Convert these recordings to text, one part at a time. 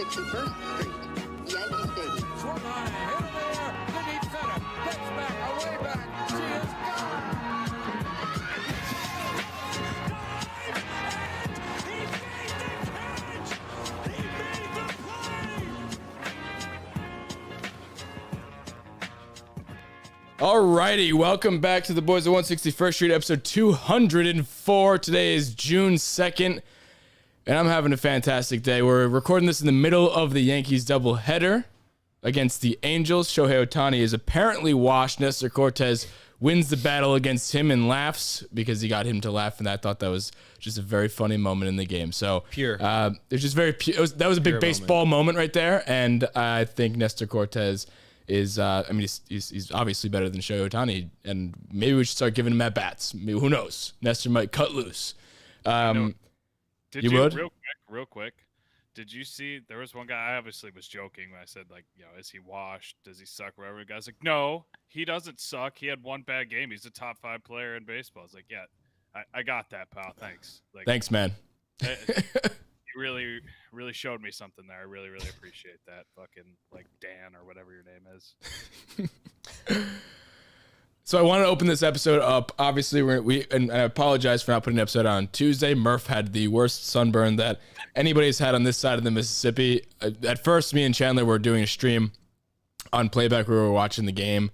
160 First Street, Yankee Stadium. Swung on and hit in the air. The deep center. Gets back, away back. She is gone. He made the play. Alrighty, welcome back to the Boys of 161st Street, episode 204. Today is June 2nd, and I'm having a fantastic day. We're recording this in the middle of the Yankees doubleheader against the Angels. Shohei Ohtani is apparently washed. Nestor Cortez wins the battle against him and laughs because he got him to laugh, and I thought that was just a very funny moment in the game. So Pure. It's just very pure. That was a big baseball moment right there, and I think Nestor Cortez is, he's obviously better than Shohei Ohtani, and maybe we should start giving him at bats. Maybe, who knows? Nestor might cut loose. Did you you would? real quick? Did you see there was one guy? I obviously was joking when I said, like, is he washed? Does he suck? Whatever. The guy's like, no, he doesn't suck. He had one bad game. He's a top 5 player in baseball. I was like, yeah, I got that, pal. Thanks. Like, Thanks, man. You really, really showed me something there. I really, really appreciate that. Fucking like Dan or whatever your name is. So I want to open this episode up. Obviously, and I apologize for not putting an episode on Tuesday. Murph had the worst sunburn that anybody's had on this side of the Mississippi. At first, me and Chandler were doing a stream on playback where we were watching the game.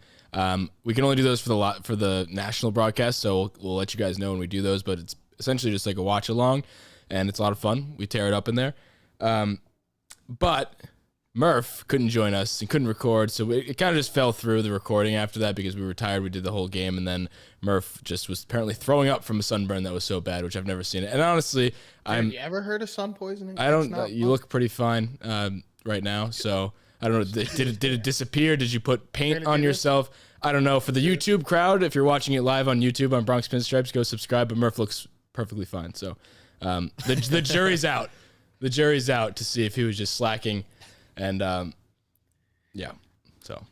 We can only do those for the national broadcast, so we'll let you guys know when we do those. But it's essentially just like a watch along, and it's a lot of fun. We tear it up in there. But Murph couldn't join us and couldn't record, so it kind of just fell through the recording after that because we were tired. We did the whole game, and then Murph just was apparently throwing up from a sunburn that was so bad, which I've never seen it. And honestly, Have you ever heard of sun poisoning? I don't. You look pretty fine right now, so I don't know. Did it disappear? Did you put paint on yourself? I don't know. For the YouTube crowd, if you're watching it live on YouTube on Bronx Pinstripes, go subscribe. But Murph looks perfectly fine. So the jury's out. The jury's out to see if he was just slacking. And yeah, so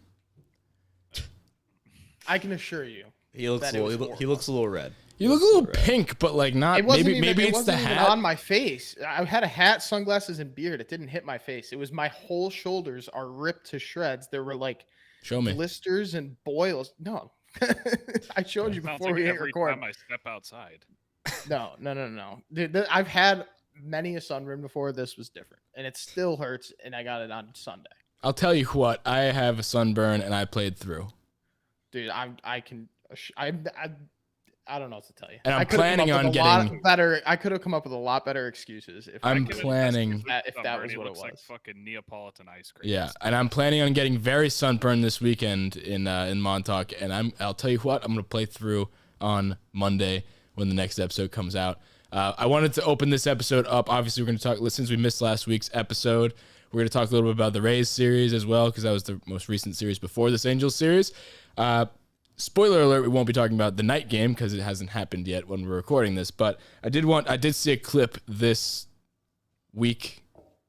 I can assure you, He looks a little red. you look a little pink, but like not. it wasn't Maybe even, it's the wasn't even hat. on my face. I had a hat, sunglasses, and beard. It didn't hit my face. It was my whole shoulders are ripped to shreds. There were like Show me. blisters and boils. No, I showed you Sounds before like we hit every record. time I step outside. No. Dude, I've had many a sunburn before. This was different, and it still hurts. And I got it on Sunday. I'll tell you what. I have a sunburn, and I played through. Dude, I don't know what to tell you. And I'm I could've come planning up on with a lot getting. better. I could have come up with a lot better excuses if I'm I could've planning. if that was He what it looks was. like fucking Neapolitan ice cream. Yeah, and I'm planning on getting very sunburned this weekend in Montauk, and I'll tell you what, I'm gonna play through on Monday when the next episode comes out. I wanted to open this episode up. Obviously, we're gonna talk. Since we missed last week's episode, we're gonna talk a little bit about the Rays series as well because that was the most recent series before this Angels series. Spoiler alert: we won't be talking about the night game because it hasn't happened yet when we're recording this. But I did see a clip this week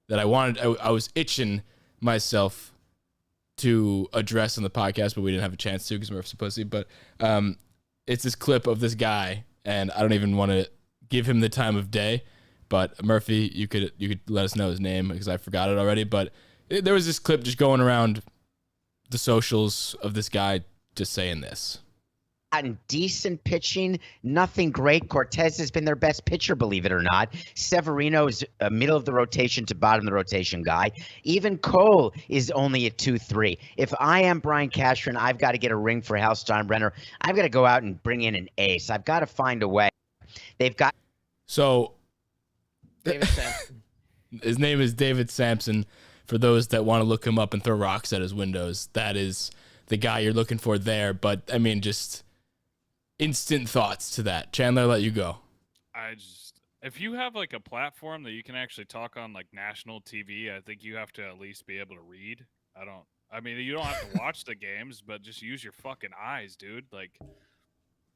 that I was itching myself to address on the podcast, but we didn't have a chance to because we were supposed to. But it's this clip of this guy, and I don't even want to give him the time of day. But Murphy, you could let us know his name because I forgot it already. But there was this clip just going around the socials of this guy just saying this. Gotten decent pitching, nothing great. Cortez has been their best pitcher, believe it or not. Severino is a middle of the rotation to bottom of the rotation guy. Even Cole is only at 2-3. If I am Brian Cashman, I've got to get a ring for Hal Steinbrenner. I've got to go out and bring in an ace. I've got to find a way. They've got. So David Sampson. his name is David Sampson. For those that want to look him up and throw rocks at his windows, that is the guy you're looking for there. But I mean, just instant thoughts to that. Chandler, I'll let you go. If you have like a platform that you can actually talk on like national TV, I think you have to at least be able to read. I mean, you don't have to watch the games, but just use your fucking eyes, dude. Like,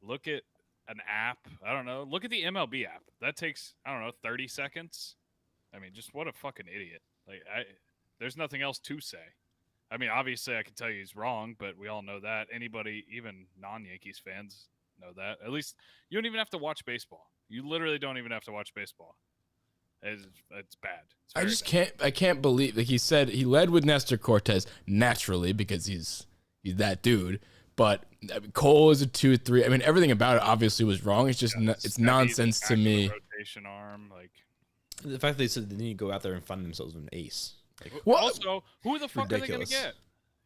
look at an app. I don't know. Look at the MLB app. That takes, 30 seconds. I mean, just what a fucking idiot. Like, there's nothing else to say. I mean, obviously, I can tell you he's wrong, but we all know that. Anybody, even non-Yankees fans, know that. At least you don't even have to watch baseball. You literally don't even have to watch baseball. It's bad. It's I very just bad. I can't believe, like he said, he led with Nestor Cortez naturally because he's that dude. But I mean, Cole is a 2-3. I mean, everything about it obviously was wrong. It's just it's Steady, nonsense back to of the me. rotation arm, like. The fact that they said they need to go out there and find themselves an ace. Like, Well, Also, who the fuck ridiculous. are they going to get?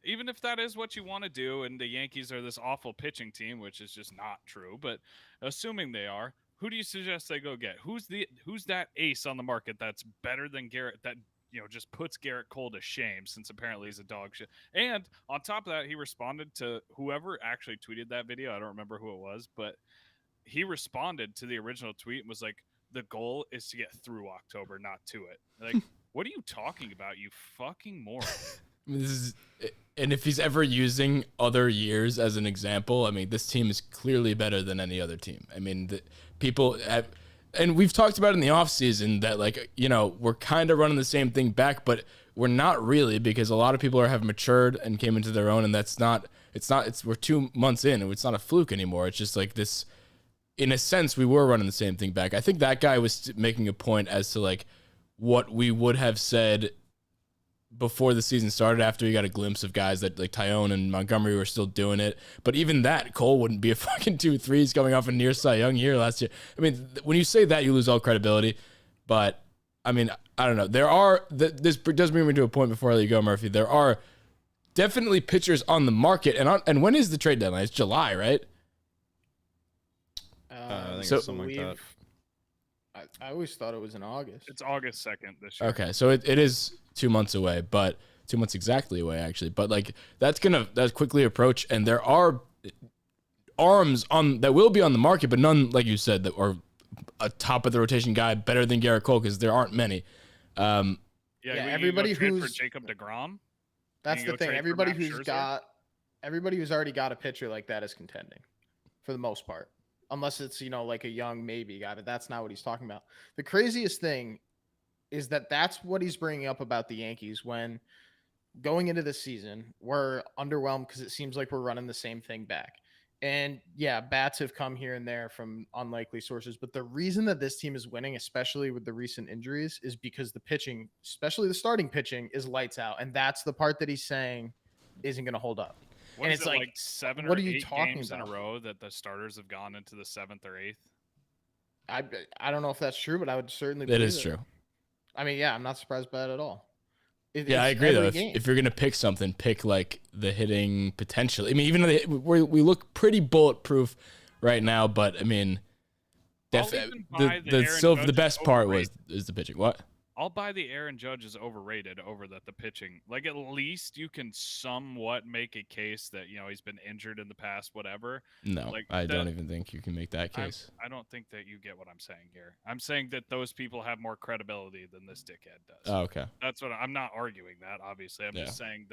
Even if that is what you want to do, and the Yankees are this awful pitching team, which is just not true, but assuming they are, who do you suggest they go get? Who's that ace on the market that's better than Garrett? That just puts Garrett Cole to shame, since apparently he's a dog shit. And on top of that, he responded to whoever actually tweeted that video. I don't remember who it was, but he responded to the original tweet and was like, "The goal is to get through October, not to it." Like, what are you talking about, you fucking moron? I mean, and if he's ever using other years as an example, I mean, this team is clearly better than any other team. I mean, people have, and we've talked about in the offseason that, like, we're kind of running the same thing back, but we're not really, because a lot of people have matured and came into their own, and we're 2 months in, and it's not a fluke anymore. It's just like this, in a sense, we were running the same thing back. I think that guy was making a point as to, like, what we would have said before the season started, after he got a glimpse of guys that like Tyone and Montgomery were still doing it. But even that, Cole wouldn't be a fucking 2-3. He's coming off a near Cy Young year last year. I mean, when you say that, you lose all credibility. But I mean, I don't know. This does bring me to a point before I let you go, Murphy. There are definitely pitchers on the market. And when is the trade deadline? It's July, right? I think so- it's something like that. I always thought it was in August. It's August 2nd this year. Okay, so it is 2 months away, but 2 months exactly away, actually. But like that's quickly approach, and there are arms that will be on the market, but none, like you said, that are a top of the rotation guy better than Garrett Cole, because there aren't many. Yeah, everybody for who's Jacob DeGrom. That's You the go thing. trade for Everybody Max who's Scherzer? already got a pitcher like that is contending, for the most part. Unless it's like a young maybe guy, but that's not what he's talking about. The craziest thing is that that's what he's bringing up about the Yankees when going into the season we're underwhelmed because it seems like we're running the same thing back. And yeah, bats have come here and there from unlikely sources, but the reason that this team is winning, especially with the recent injuries, is because the pitching, especially the starting pitching, is lights out, and that's the part that he's saying isn't going to hold up. What And is it's it, like, like 7 what or are you 8 talking games in about? a row that the starters have gone into the 7th or 8th? I don't know if that's true, but I would certainly It believe is true. I mean, yeah, I'm not surprised by it at all. Yeah, I It's agree though. every game. If you're gonna pick something, pick like the hitting potential. I mean, even though we look pretty bulletproof right now, but I mean, I'll even buy the Aaron the Judge best is part overrated. is the pitching. What? I'll buy the Aaron Judge is overrated over the pitching. Like, at least you can somewhat make a case that he's been injured in the past, whatever. No, Like, I don't even think you can make that case. I don't think that you get what I'm saying here. I'm saying that those people have more credibility than this dickhead does. Oh, okay. That's what I'm not arguing that, obviously. I'm Yeah. just saying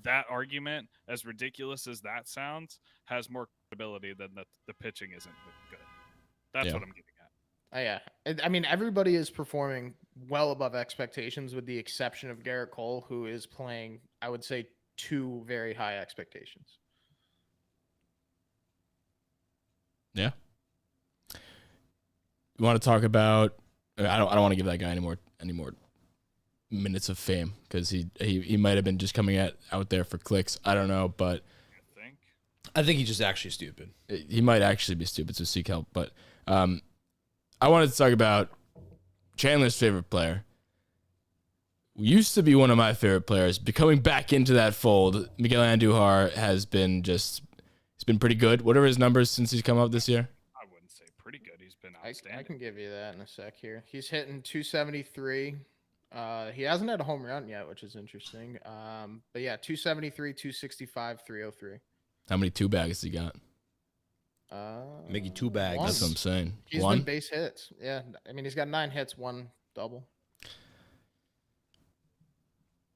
that argument, as ridiculous as that sounds, has more credibility than the pitching isn't good. That's Yeah. what I'm getting at. Yeah. I mean, everybody is performing well above expectations with the exception of Garrett Cole, who is playing, I would say, 2 very high expectations. Yeah. You want to talk about? I don't want to give that guy any more minutes of fame, because he might have been just coming out there for clicks. I don't know, but I think. I think he's just actually stupid. he might actually be stupid, so seek help. But I wanted to talk about Chandler's favorite player. Used to be one of my favorite players, becoming back into that fold. Miguel Andujar has been he's been pretty good. What are his numbers since he's come up this year? I wouldn't say pretty good. He's been I outstanding. can give you that in a sec here. He's hitting 273. He hasn't had a home run yet, which is interesting. But yeah, 273, 265, 303. How many 2-bags he got? Making 2 bags. One. That's what I'm saying. He's One? been base hits. Yeah, I mean, he's got 9 hits, 1 double.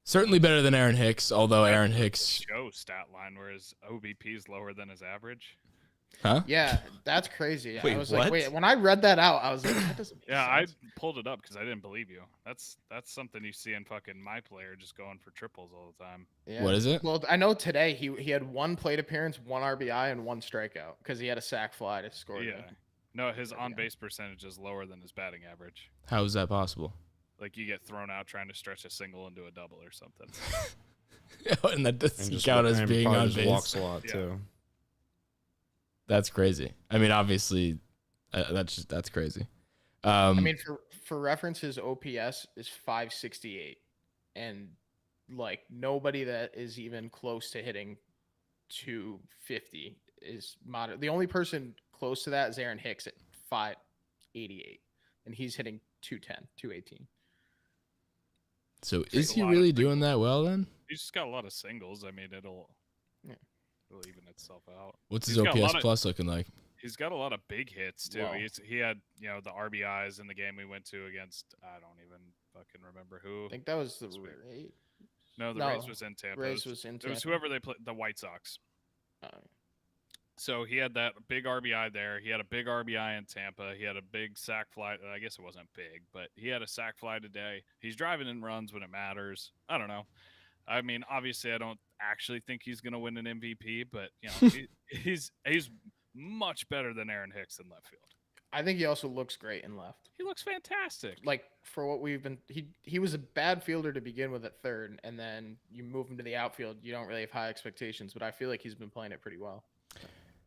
Certainly better than Aaron Hicks, although Aaron Hicks... Joe stat line where his OBP is lower than his average. Huh? Yeah, that's crazy. Wait, I was what? like, wait, when I read that out, I was like, that doesn't make Yeah, sense. I pulled it up because I didn't believe you. That's something you see in fucking my player just going for triples all the time. Yeah. What is it? Well, I know today he had 1 plate appearance, 1 RBI, and 1 strikeout because he had a sac fly to score. Yeah. the- No, his Yeah. on base percentage is lower than his batting average. How is that possible? Like you get thrown out trying to stretch a single into a double or something. And that And doesn't just count as and being probably on just base. walks a lot Yeah. too. That's crazy. I mean, obviously, that's crazy. I mean, for reference, his OPS is 568, and like nobody that is even close to hitting 250 is modern. The only person close to that is Aaron Hicks at 588, and he's hitting 210, 218. So Takes is a he lot of really singles. doing that well then? He's just got a lot of singles. I mean, it'll Yeah. even itself out. What's He's his got a lot OPS of- plus looking like? He's got a lot of big hits too. Wow. He had the RBIs in the game we went to against I don't even fucking remember who. I think that was the That's weird. Rays. No, the no, Rays was in Tampa. Rays it was in it was Tampa. whoever they played, the White Sox. Oh, So he had that big RBI there. He had a big RBI in Tampa. He had a big sack fly. I guess it wasn't big, but he had a sack fly today. He's driving in runs when it matters. I don't know. I mean, obviously, I don't actually think he's going to win an MVP, but he's much better than Aaron Hicks in left field. I think he also looks great in left. He looks fantastic. Like for what we've been, he was a bad fielder to begin with at third, and then you move him to the outfield. You don't really have high expectations, but I feel like he's been playing it pretty well.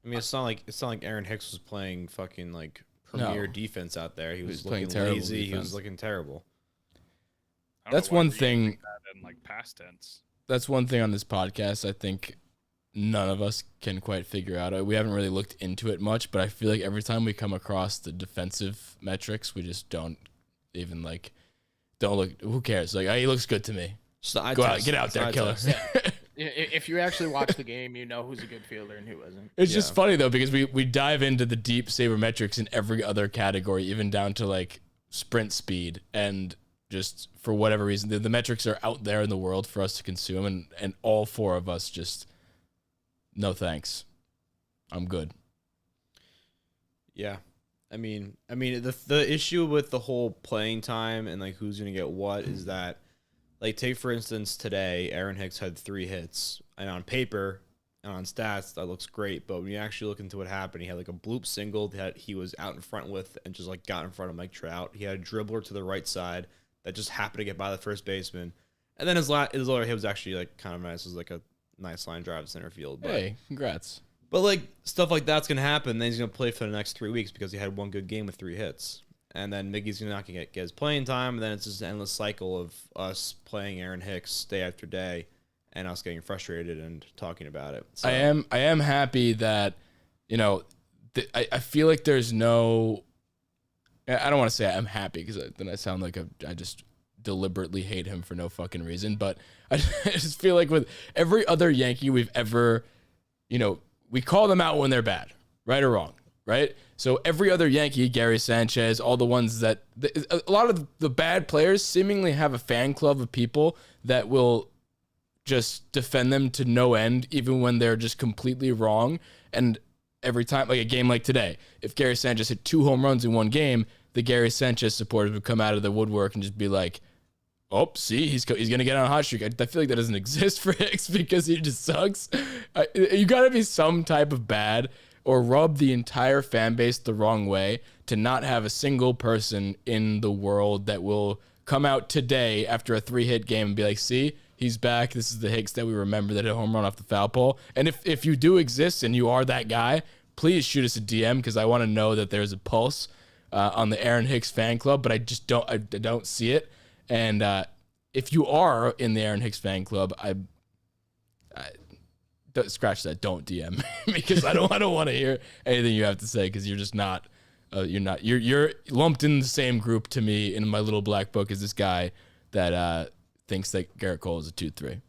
I mean, it's not like Aaron Hicks was playing fucking like premier defense out there. He was playing looking terrible lazy. He defense. was looking terrible. I don't know That's why one we're using thing. that in like past tense. That's one thing on this podcast. I think none of us can quite figure out. We haven't really looked into it much, but I feel like every time we come across the defensive metrics, we just don't even don't look. Who cares? Like, he looks good to me. Just the eye Go out, test. get out It's the there, eye killer. test. If you actually watch the game, you know who's a good fielder and who isn't. It's just Yeah. funny though because we dive into the deep sabermetrics in every other category, even down to like sprint speed, and just for whatever reason, the metrics are out there in the world for us to consume, and all four of us just no thanks. I'm good. Yeah. I mean, the issue with the whole playing time and like who's gonna get what is that, like, take for instance today, Aaron Hicks had 3 hits, and on paper and on stats that looks great, but when you actually look into what happened, he had like a bloop single that he was out in front with and just like got in front of Mike Trout. He had a dribbler to the right side that just happened to get by the first baseman, and then his other hit was actually like kind of nice. It was like a nice line drive to center field. But Hey, congrats. But like stuff like that's gonna happen. Then he's gonna play for the next 3 weeks because he had one good game with 3 hits, and then Miggy's not gonna get his playing time, and then it's just an endless cycle of us playing Aaron Hicks day after day, and us getting frustrated and talking about it. So, I am happy that I feel like there's no. I don't want to say I'm happy because then I sound like I just deliberately hate him for no fucking reason. But I just feel like with every other Yankee we've ever, we call them out when they're bad, right or wrong, right? So every other Yankee, Gary Sanchez, all the ones that a lot of the bad players seemingly have a fan club of people that will just defend them to no end, even when they're just completely wrong. And every time, like a game like today, if Gary Sanchez hit 2 home runs in one game, the Gary Sanchez supporters would come out of the woodwork and just be like, "Oh, see, he's gonna get on a hot streak." I feel like that doesn't exist for Hicks because he just sucks. You gotta be some type of bad or rub the entire fan base the wrong way to not have a single person in the world that will come out today after a 3-hit game and be like, "See, he's back. This is the Hicks that we remember that hit a home run off the foul pole." And if you do exist and you are that guy, please shoot us a DM because I want to know that there's a pulse on the Aaron Hicks fan club, but I just don't see it. And if you are in the Aaron Hicks fan club, I don't scratch that. Don't DM me because I don't want to hear anything you have to say because you're just not. You're lumped in the same group to me in my little black book as this guy that thinks that Garrett Cole is a 2-3.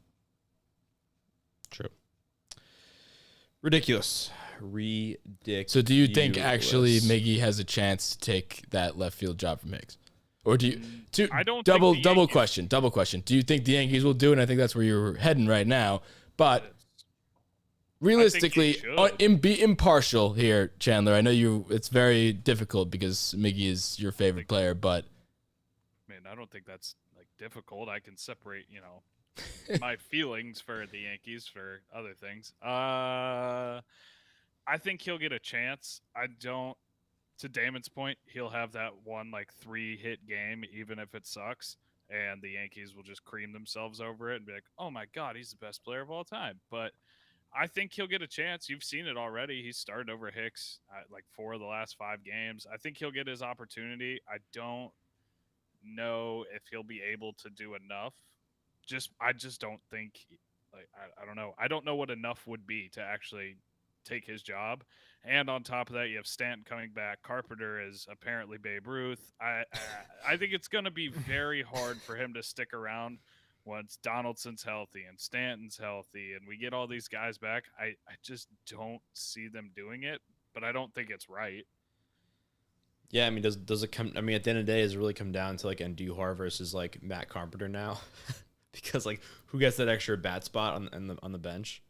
true. Ridiculous. So do you think actually Miggy has a chance to take that left field job from Hicks? Or do you I don't think double the double Yankees- question. Do you think the Yankees will do it? And I think that's where you're heading right now. But realistically, should. be impartial here, Chandler. I know it's very difficult because Miggy is your favorite player, but Man, I don't think that's like difficult. I can separate, my feelings for the Yankees for other things. I think he'll get a chance. I don't to Damon's point, he'll have that one like 3-hit game, even if it sucks, and the Yankees will just cream themselves over it and be like, "Oh my God, he's the best player of all time." But I think he'll get a chance. You've seen it already. He started over Hicks like 4 of the last 5 games. I think he'll get his opportunity. I don't know if he'll be able to do enough. I just don't think. I don't know. I don't know what enough would be to actually take his job. And on top of that, you have Stanton coming back. Carpenter is apparently Babe Ruth. I think it's going to be very hard for him to stick around once Donaldson's healthy and Stanton's healthy and we get all these guys back. I just don't see them doing it, but I don't think it's right. Yeah, I mean, does it come? I mean, at the end of the day, does it really come down to like Andujar versus like Matt Carpenter now? Because like, who gets that extra bat spot on the bench?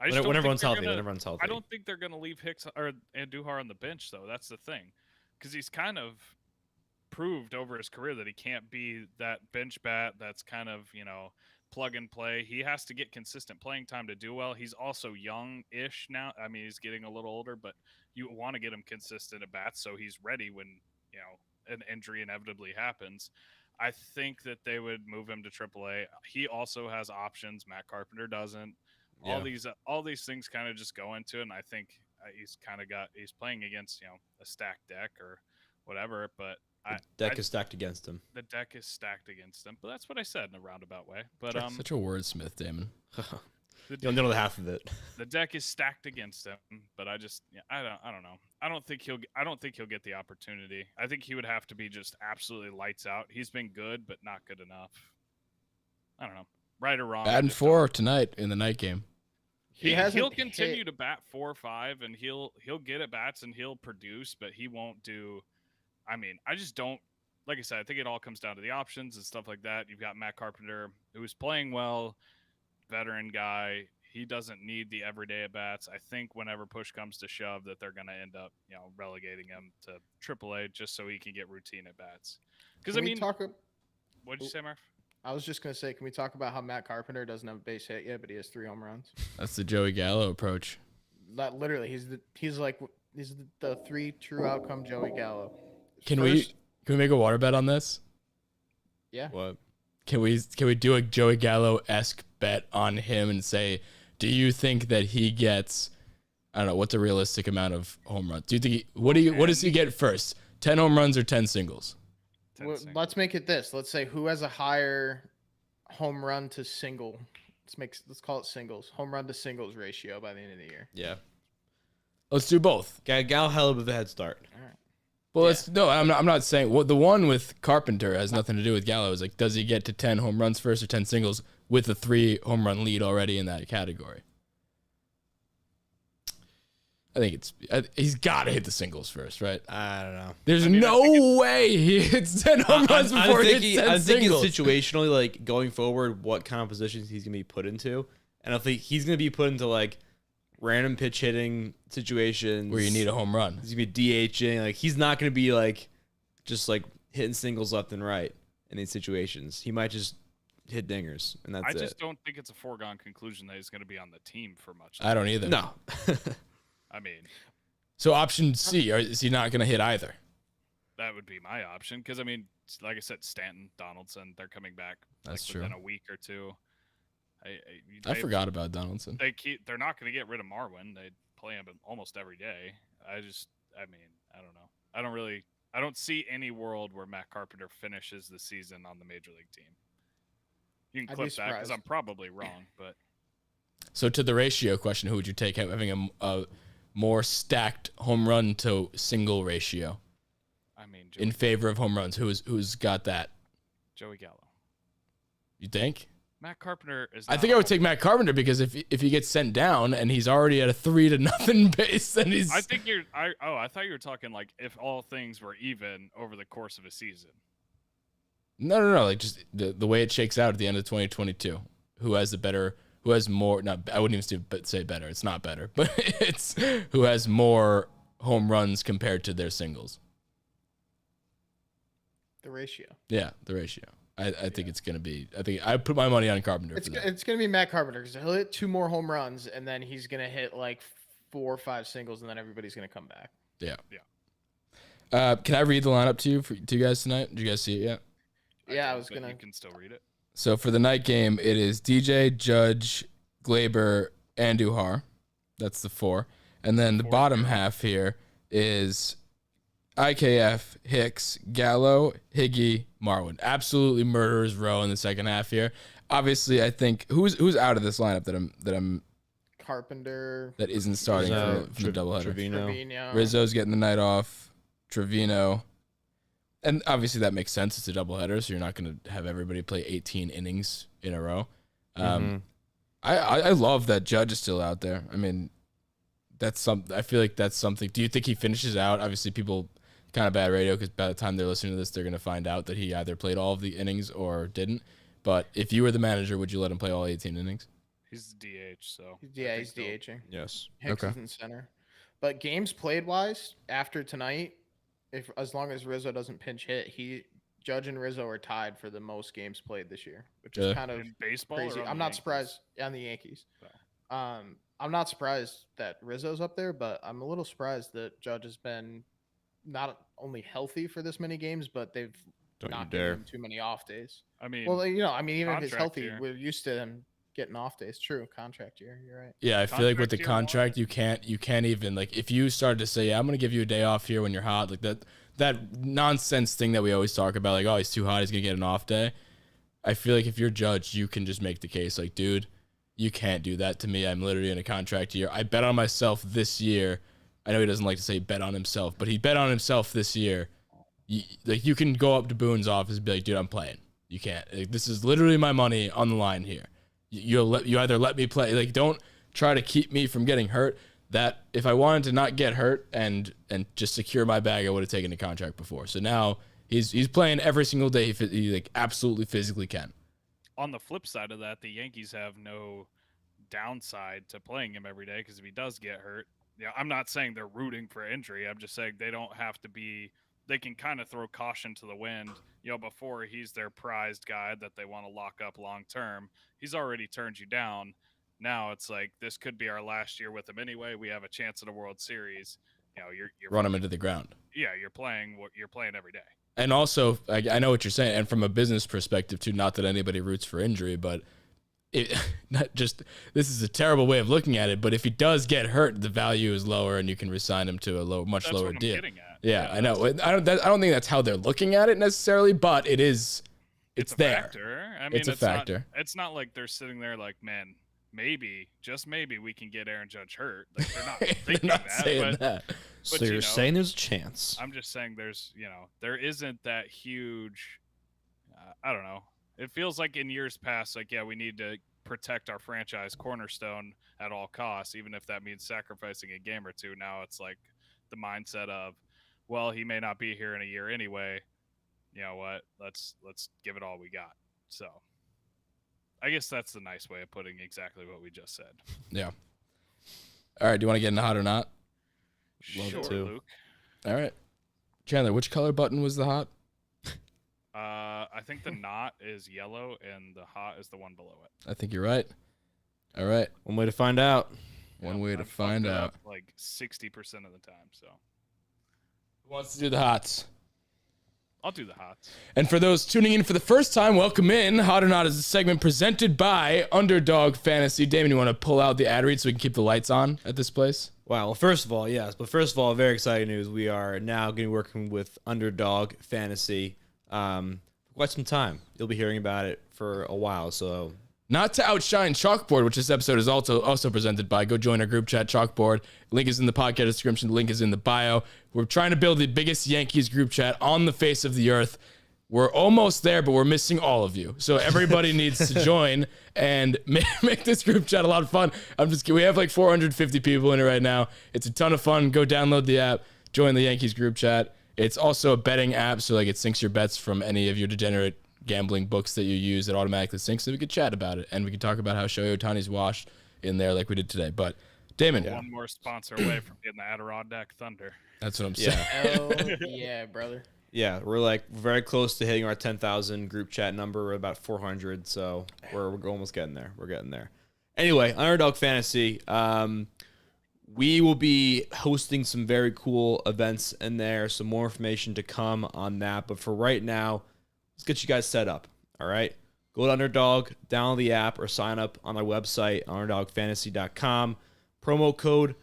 When everyone's healthy, I don't think they're going to leave Hicks or Andujar on the bench, though. That's the thing, because he's kind of proved over his career that he can't be that bench bat. That's kind of plug and play. He has to get consistent playing time to do well. He's also young-ish now. I mean, he's getting a little older, but you want to get him consistent at bats so he's ready when an injury inevitably happens. I think that they would move him to AAA. He also has options. Matt Carpenter doesn't. Yeah. All these things kind of just go into it, and I think he's playing against a stacked deck or whatever. But the deck is stacked against him. The deck is stacked against him. But that's what I said in a roundabout way. But Such a wordsmith, Damon. You don't know the half of it. The deck is stacked against him, but I don't know. I don't think he'll get the opportunity. I think he would have to be just absolutely lights out. He's been good, but not good enough. I don't know. Right or wrong. Batting 4 tonight in the night game. He'll continue to bat 4 or 5, and he'll get at bats and he'll produce, but he won't do. I mean, I just don't. Like I said, I think it all comes down to the options and stuff like that. You've got Matt Carpenter, who's playing well, veteran guy. He doesn't need the everyday at bats. I think whenever push comes to shove, that they're going to end up, relegating him to AAA just so he can get routine at bats. Because I mean, what did you say, Murph? I was just gonna say, can we talk about how Matt Carpenter doesn't have a base hit yet, but he has 3 home runs? That's the Joey Gallo approach. That literally, he's the 3 true outcome Joey Gallo. Can we make a water bet on this? Yeah. What? Can we do a Joey Gallo-esque bet on him and say, do you think that he gets, I don't know, what's a realistic amount of home runs? Do you think what does he get first? 10 home runs or 10 singles? Let's make it this. Let's say who has a higher home run to single. Let's call it singles. Home run to singles ratio by the end of the year. Yeah. Let's do both. Gal hell of a head start. All right. Well, I'm not saying the one with Carpenter has nothing to do with Gallo. Is like, does he get to 10 home runs first or 10 singles with a 3 home run lead already in that category? I think he's got to hit the singles first, right? I don't know. There's no way he hits 10 home runs before he hits 10 singles. I'm thinking situationally, like going forward, what kind of positions he's gonna be put into, and I think he's gonna be put into like random pitch hitting situations where you need a home run. He's gonna be DHing. Like he's not gonna be like just like hitting singles left and right in these situations. He might just hit dingers, and that's it. I just don't think it's a foregone conclusion that he's going to be on the team for much. I don't either. No. I mean, so option C, or is he not going to hit either? That would be my option because I mean, like I said, Stanton, Donaldson, they're coming back. That's like, true. Within a week or two. I forgot about Donaldson. They're not going to get rid of Marwin. They play him almost every day. I mean, I don't know. I don't see any world where Matt Carpenter finishes the season on the major league team. You can clip that because I'm probably wrong, but. So to the ratio question, who would you take having a more stacked home run to single ratio? I mean, in favor of home runs, who's got that? Joey Gallo. You think? Matt Carpenter is. I think I would take Matt Carpenter because if he gets sent down and he's already at a 3-0 base, then he's. I think you're. I thought you were talking like if all things were even over the course of a season. No. Like just the way it shakes out at the end of 2022. Who has the better? Who has more? Not. I wouldn't even say better. It's not better, but it's who has more home runs compared to their singles. The ratio. Yeah, the ratio. I think it's going to be. I think I put my money on Carpenter. It's going to be Matt Carpenter because he'll hit 2 more home runs and then he's going to hit like 4 or 5 singles and then everybody's going to come back. Yeah. Can I read the lineup to you guys tonight? Did you guys see it yet? Yeah, I can, was but gonna. You can still read it. So for the night game, it is DJ, Judge, Glaber, Andujar. That's the 4. And then the bottom half here is IKF, Hicks, Gallo, Higgy, Marwin. Absolutely murderer's row in the second half here. Obviously, I think who's out of this lineup Carpenter, that isn't starting for the doubleheader. Trevino. Rizzo's getting the night off. Trevino. And obviously that makes sense. It's a doubleheader, so you're not going to have everybody play 18 innings in a row. I love that Judge is still out there. I mean, I feel like that's something. Do you think he finishes out? Obviously, people kind of bad radio because by the time they're listening to this, they're going to find out that he either played all of the innings or didn't. But if you were the manager, would you let him play all 18 innings? He's DH, so Yeah, I he's think he'll- DHing. Yes. Hicks is in center. But games played wise, after tonight, as long as Rizzo doesn't pinch hit, Judge and Rizzo are tied for the most games played this year, which is kind of in baseball. crazy. Or on I'm the not Yankees? surprised on the Yankees. I'm not surprised that Rizzo's up there, but I'm a little surprised that Judge has been not only healthy for this many games, but they've Don't you not dare. given him too many off days. I mean, Well, even if he's contract healthy, year. we're used to him getting off days. True, contract year. You're right. Yeah, I feel like with the Contract year contract, you can't even like if you start to say, yeah, I'm gonna give you a day off here when you're hot, like that nonsense thing that we always talk about, like, oh, he's too hot, he's gonna get an off day. I feel like if you're Judge, you can just make the case, like, dude, you can't do that to me. I'm literally in a contract year. I bet on myself this year. I know he doesn't like to say bet on himself, but he bet on himself this year. You can go up to Boone's office and be like, dude, I'm playing. You can't. Like, this is literally my money on the line here. You either let me play. Like, don't try to keep me from getting hurt. That if I wanted to not get hurt and just secure my bag, I would have taken a contract before. So now he's playing every single day he like absolutely physically can. on the flip side of that, the Yankees have no downside to playing him every day because if he does get hurt, I'm not saying they're rooting for injury. I'm just saying they don't have to be. They can kind of throw caution to the wind. Before he's their prized guy that they want to lock up long term. He's already turned you down. Now it's like this could be our last year with him anyway. We have a chance at a World Series. You're Run him into the ground. Yeah, you're playing every day. And also, I know what you're saying, and from a business perspective too. Not that anybody roots for injury, but this is a terrible way of looking at it. But if he does get hurt, the value is lower, and you can resign him to a much That's lower what I'm deal. getting at. Yeah, I know. I don't think that's how they're looking at it necessarily, but it is. It's a there. Factor. I mean, It's a factor. It's not like they're sitting there like, man, maybe, just maybe, we can get Aaron Judge hurt. Like they're not They're thinking not that. saying But that. So you're saying there's a chance. I'm just saying there isn't that huge. I don't know. It feels like in years past, like, yeah, we need to protect our franchise cornerstone at all costs, even if that means sacrificing a game or two. Now it's like the mindset of, well, he may not be here in a year anyway. You know what? Let's give it all we got. So I guess that's the nice way of putting exactly what we just said. Yeah. All right. Do you want to get into hot or not? Love Sure, to. Luke. All right. Chandler, which color button was the hot? I think the knot is yellow and the hot is the one below it. I think you're right. All right. One way to find out. One Yeah, way to I've find fucked it out. up like 60% of the time. So Who wants to do the hots? I'll do the hots. And for those tuning in for the first time, welcome in. Hot or Not is a segment presented by Underdog Fantasy. Damon, you want to pull out the ad read so we can keep the lights on at this place? Wow. Well, first of all, yes. But first of all, very exciting news. We are now going to be working with Underdog Fantasy for quite some time. You'll be hearing about it for a while. So Not to outshine Chalkboard, which this episode is also presented by. Go join our group chat, Chalkboard. Link is in the podcast description. Link is in the bio. We're trying to build the biggest Yankees group chat on the face of the earth. We're almost there, but we're missing all of you. So everybody needs to join and make this group chat a lot of fun. We have like 450 people in it right now. It's a ton of fun. Go download the app. Join the Yankees group chat. It's also a betting app, so like it syncs your bets from any of your degenerate gambling books that you use. It automatically syncs, so we could chat about it and we could talk about how Shohei Ohtani's washed in there like we did today. But Damon, One more sponsor away from getting the Adirondack Thunder. that's what I'm saying. Hell yeah, brother. yeah, we're very close to hitting our 10,000 group chat number. We're about 400, so we're almost getting there. We're getting there. Anyway, Underdog Fantasy. we will be hosting some very cool events in there. Some more information to come on that. But for right now, let's get you guys set up. All right. Go to Underdog, download the app, or sign up on our website, underdogfantasy.com. Promo code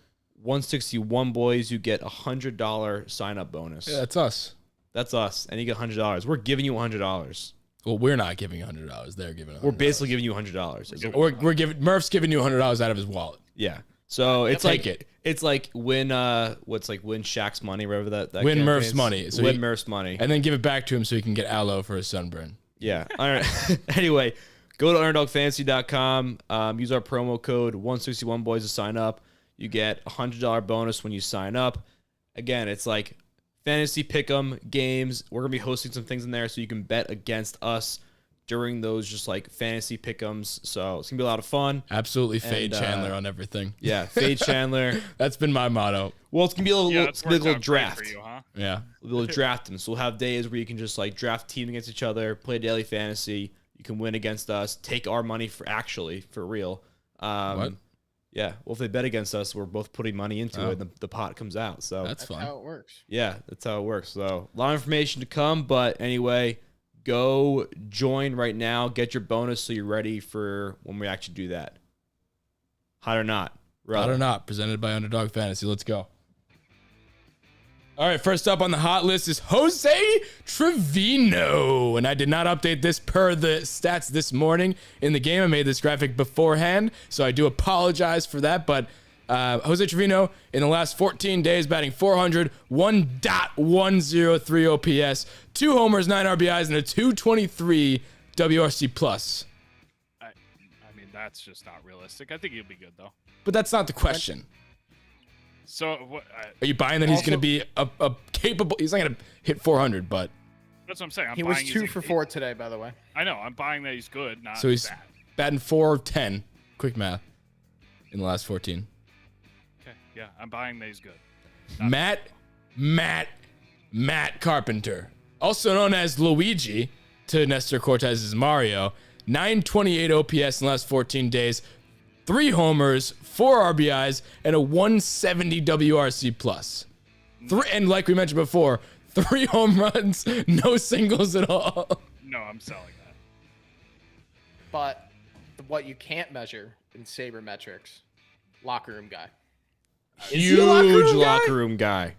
161boys. You get $100 sign up bonus. Yeah, that's us. That's us. And you get $100. We're giving you $100. Well, we're not giving $100. They're giving $100. We're basically giving you $100. We're giving Murph's giving you $100 out of his wallet. Yeah. So it's Take like it. it's like win win Shaq's money, whatever that Win campaign Murph's is. money. So win he- Murph's money. And then give it back to him so he can get aloe for his sunburn. Yeah. All right. Anyway, go to underdogfantasy.com. Use our promo code 161boys to sign up. You get $100 bonus when you sign up. Again, it's like fantasy pick'em games. We're gonna be hosting some things in there so you can bet against us during those just like fantasy pick'ems. So it's gonna be a lot of fun. Absolutely fade And, Chandler on everything. Yeah, fade Chandler. That's been my motto. Well, it's gonna be a little, Yeah, it's gonna be a little draft. For you, huh? Yeah. We'll draft them. So we'll have days where you can just like draft teams against each other, play daily fantasy. You can win against us, take our money for real. What? Yeah. Well, if they bet against us, we're both putting money into Oh. it, and the pot comes out. So That's That's fun. how it works. yeah, that's how it works. So a lot of information to come, but anyway, go join right now. Get your bonus so you're ready for when we actually do that. Hot or not? Hot or not, presented by Underdog Fantasy. Let's go. All right, first up on the hot list is Jose Trevino. And I did not update this per the stats this morning in the game. I made this graphic beforehand, so I do apologize for that. But Jose Trevino, in the last 14 days, batting 400, 1.103 OPS, 2 homers, 9 RBIs, and a 223 WRC+. I mean, that's just not realistic. I think he'll be good though. But that's not the question. So what? Are you buying that he's Also- going to be a capable? He's not going to hit 400, but That's what I'm saying. He was 2 for 4 today, by the way. I know. I'm buying that he's good, not so he's bad. batting 410. Quick math. In the last 14. Okay, yeah, I'm buying that he's good. Matt Carpenter, also known as Luigi to Nestor Cortez's Mario, 928 OPS in the last 14 days, 3 homers, 4 RBIs, and a 170 WRC+. And like we mentioned before, 3 home runs, no singles at all. No, I'm selling that. But what you can't measure in sabermetrics, locker room guy. Huge locker room guy.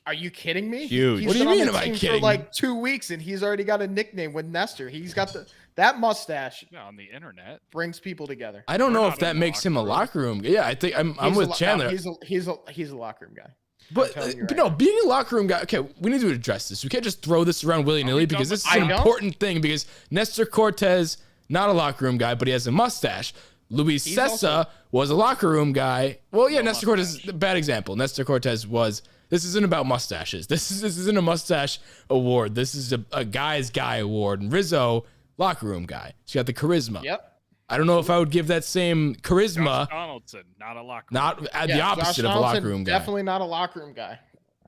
Are you kidding me? Huge. He's What do you been on mean, the am I team kidding? For like 2 weeks, and he's already got a nickname with Nestor. He's got that mustache Yeah, on the internet. brings people together. I don't We're know not if that in the makes him a locker locker room. Yeah, I think I'm He's with a lo- Chandler. No, he's a locker room guy. But, telling you but right no, now. being a locker room guy. Okay, we need to address this. We can't just throw this around willy nilly we done because this is with an that? important thing. Because Nestor Cortez, not a locker room guy, but he has a mustache. Luis He's Sessa also- was a locker room guy. Well, yeah, No Nestor Cortez is mustache. a bad example. Nestor Cortez was. This isn't about mustaches. This isn't a mustache award. This is a guy's guy award. And Rizzo, locker room guy. He's got the charisma. Yep. I don't know if I would give that same charisma. Josh Donaldson, not a locker. Not the Yeah, opposite Josh of a locker Donaldson, room guy. Definitely not a locker room guy.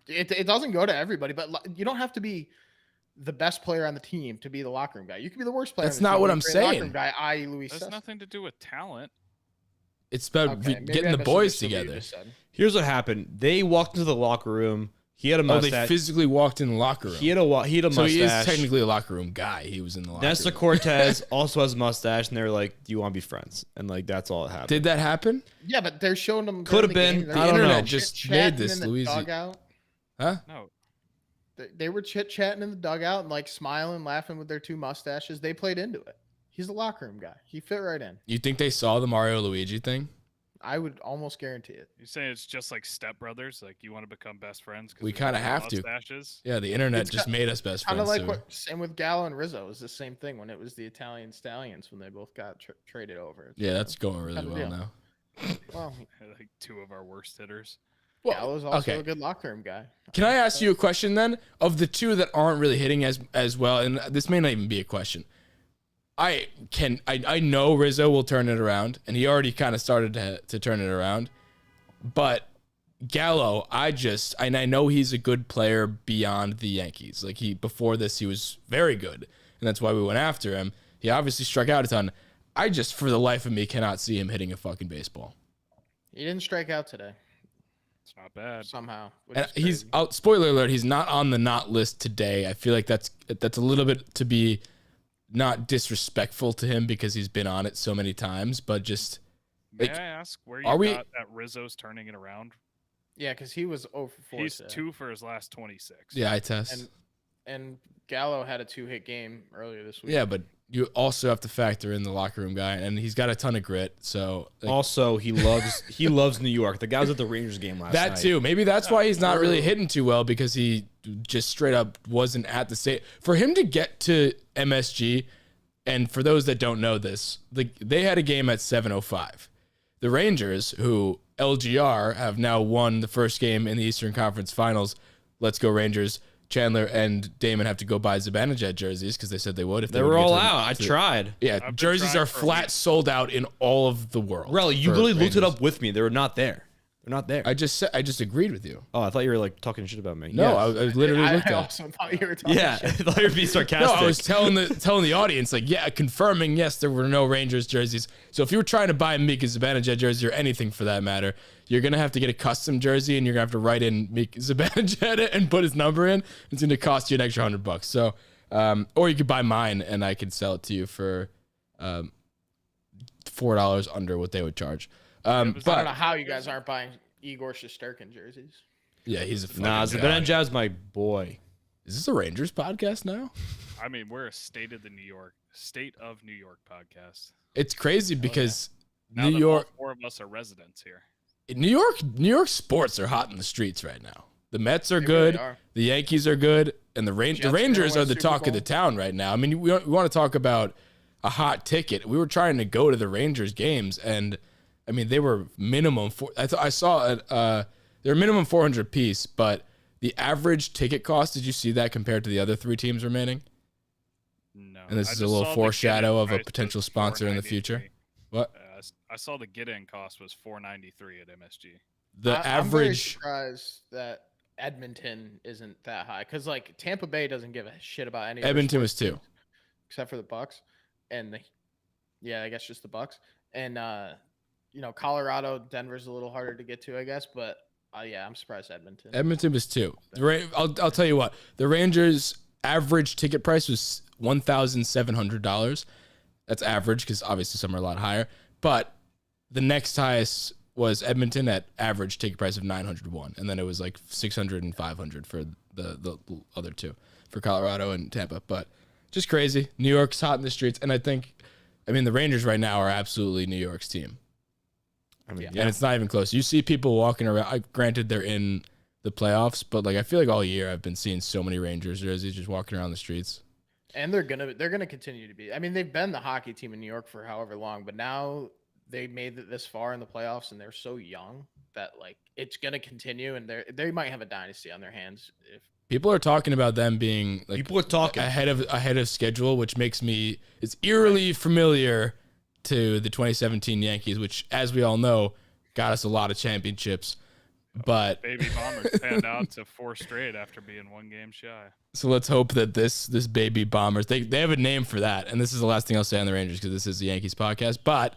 It doesn't go to everybody, but you don't have to be the best player on the team to be the locker room guy. You can be the worst player. That's on the not team what and I'm be a locker saying. room guy, i.e., Luis There's Sessa. nothing to do with talent. It's about Okay, maybe getting I the boys misunderstood what you together. just said. Here's what happened. They walked into the locker room. He had a Oh, they mustache. physically walked in the locker room. he had a so mustache. he is technically a locker room guy. He was in the locker Nestor room. Cortez also has a mustache, and they were like, "Do you want to be friends?" And like that's all that happened. Did that happen? Yeah, but they're showing them. Could've during been. the The I don't internet know. just chit-chatting made this, in the Louise. dugout. Huh? No, They were chit chatting in the dugout and like smiling, laughing with their 2 mustaches. They played into it. He's a locker room guy. He fit right in. You think they saw the Mario Luigi thing? I would almost guarantee it. you're saying it's just like stepbrothers. Like you want to become best friends. 'cause We we kinda both have to. mustaches? Yeah, the internet It's just ki- made us best Kind of friends. like so- what same with Gallo and Rizzo. It was the same thing when it was the Italian Stallions when they both got traded over. Yeah, that's going really Kinda well deal. now. Well, Like 2 of our worst hitters. Gallo's also okay. a good locker room guy. Can I ask you a question then? Of the 2 that aren't really hitting as well, and this may not even be a question. I know Rizzo will turn it around, and he already kind of started to turn it around. But Gallo, I know he's a good player beyond the Yankees. Like before this, he was very good, and that's why we went after him. He obviously struck out a ton. I just, for the life of me, cannot see him hitting a fucking baseball. He didn't strike out today. It's not bad. somehow. Which And is he's crazy. spoiler alert, he's not on the not list today. I feel like that's a little bit to be not disrespectful to him because he's been on it so many times, but just May like, I ask where are you we- got that Rizzo's turning it around? Yeah, because he was 0 for 4. He's today. 2 for his last 26. yeah, I test. And Gallo had a 2-hit game earlier this week. Yeah, but you also have to factor in the locker room guy, and he's got a ton of grit. So like, Also, he loves New York. The guy was at the Rangers game last night. that too. Maybe that's why he's not really hitting too well because he just straight up wasn't at the state. For him to get to MSG, and for those that don't know this, they had a game at 7:05. The Rangers, who LGR have now won the first game in the Eastern Conference Finals. Let's go Rangers. Chandler and Damon have to go buy Zibanejad jerseys because they said they would if They would were get all to the- out. I tried. Yeah, been jerseys trying are for a flat week. sold out in all of the world. Relly, you for literally looked it Rangers. up with me. They were not there. They're not there. I just agreed with you. Oh, I thought you were like talking shit about me. No, Yes. I literally looked I at. also thought you were talking Yeah, I shit. thought you were being sarcastic. No, I was telling the audience, like, yeah, confirming, yes, there were no Rangers jerseys. So if you were trying to buy a Mika Zibanejad jersey or anything for that matter, you're gonna have to get a custom jersey, and you're gonna have to write in Mika Zibanejad and put his number in. It's gonna cost you an extra $100. So, or you could buy mine, and I could sell it to you for $4 under what they would charge. I don't know But how you guys aren't buying Igor Shesterkin jerseys. yeah, he's a fucking Nah, guy. Zibanejad's my boy. Is this a Rangers podcast now? I mean, we're a State of New York podcast. It's crazy because Now New that York, all 4 of us are residents here. New York sports are hot in the streets right now. The Mets are They good, really are. the Yankees are good, and the Jets are gonna Rangers win are the Super talk of Bowl. the town right now. I mean, we want to talk about a hot ticket. We were trying to go to the Rangers games, and I mean, they were minimum I saw they're minimum 400 piece, but the average ticket cost. Did you see that compared to the other 3 teams remaining? No. And this I is just a little saw the foreshadow get-in of a price potential was sponsor in the future. $4.93. What I saw the get-in cost was $4.93 at MSG. the I'm very average? surprised that Edmonton isn't that high because like Tampa Bay doesn't give a shit about any. of their Edmonton was sports 2. teams except for the Bucks, and yeah, I guess just the Bucks. And Colorado, Denver's a little harder to get to, I guess. But yeah, I'm surprised Edmonton. Edmonton was 2. I'll tell you what. The Rangers' average ticket price was $1,700. That's average because obviously some are a lot higher. But the next highest was Edmonton at average ticket price of $901, and then it was like $600 and $500 for the other 2 for Colorado and Tampa. But just crazy. New York's hot in the streets, and I mean the Rangers right now are absolutely New York's team. I mean, And it's not even close. You see people walking around. Granted, they're in the playoffs, but like I feel like all year I've been seeing so many Rangers jerseys just walking around the streets. And they're gonna continue to be. I mean, they've been the hockey team in New York for however long, but now they made it this far in the playoffs, and they're so young that like it's gonna continue, and they might have a dynasty on their hands. If People are talking about them being like people are talking. ahead of schedule, which makes me it's eerily familiar to the 2017 Yankees, which, as we all know, got us a lot of championships. But Baby Bombers panned out to 4 straight after being 1 game shy. so let's hope that this baby Bombers they have a name for that, and this is the last thing I'll say on the Rangers because this is the Yankees podcast. But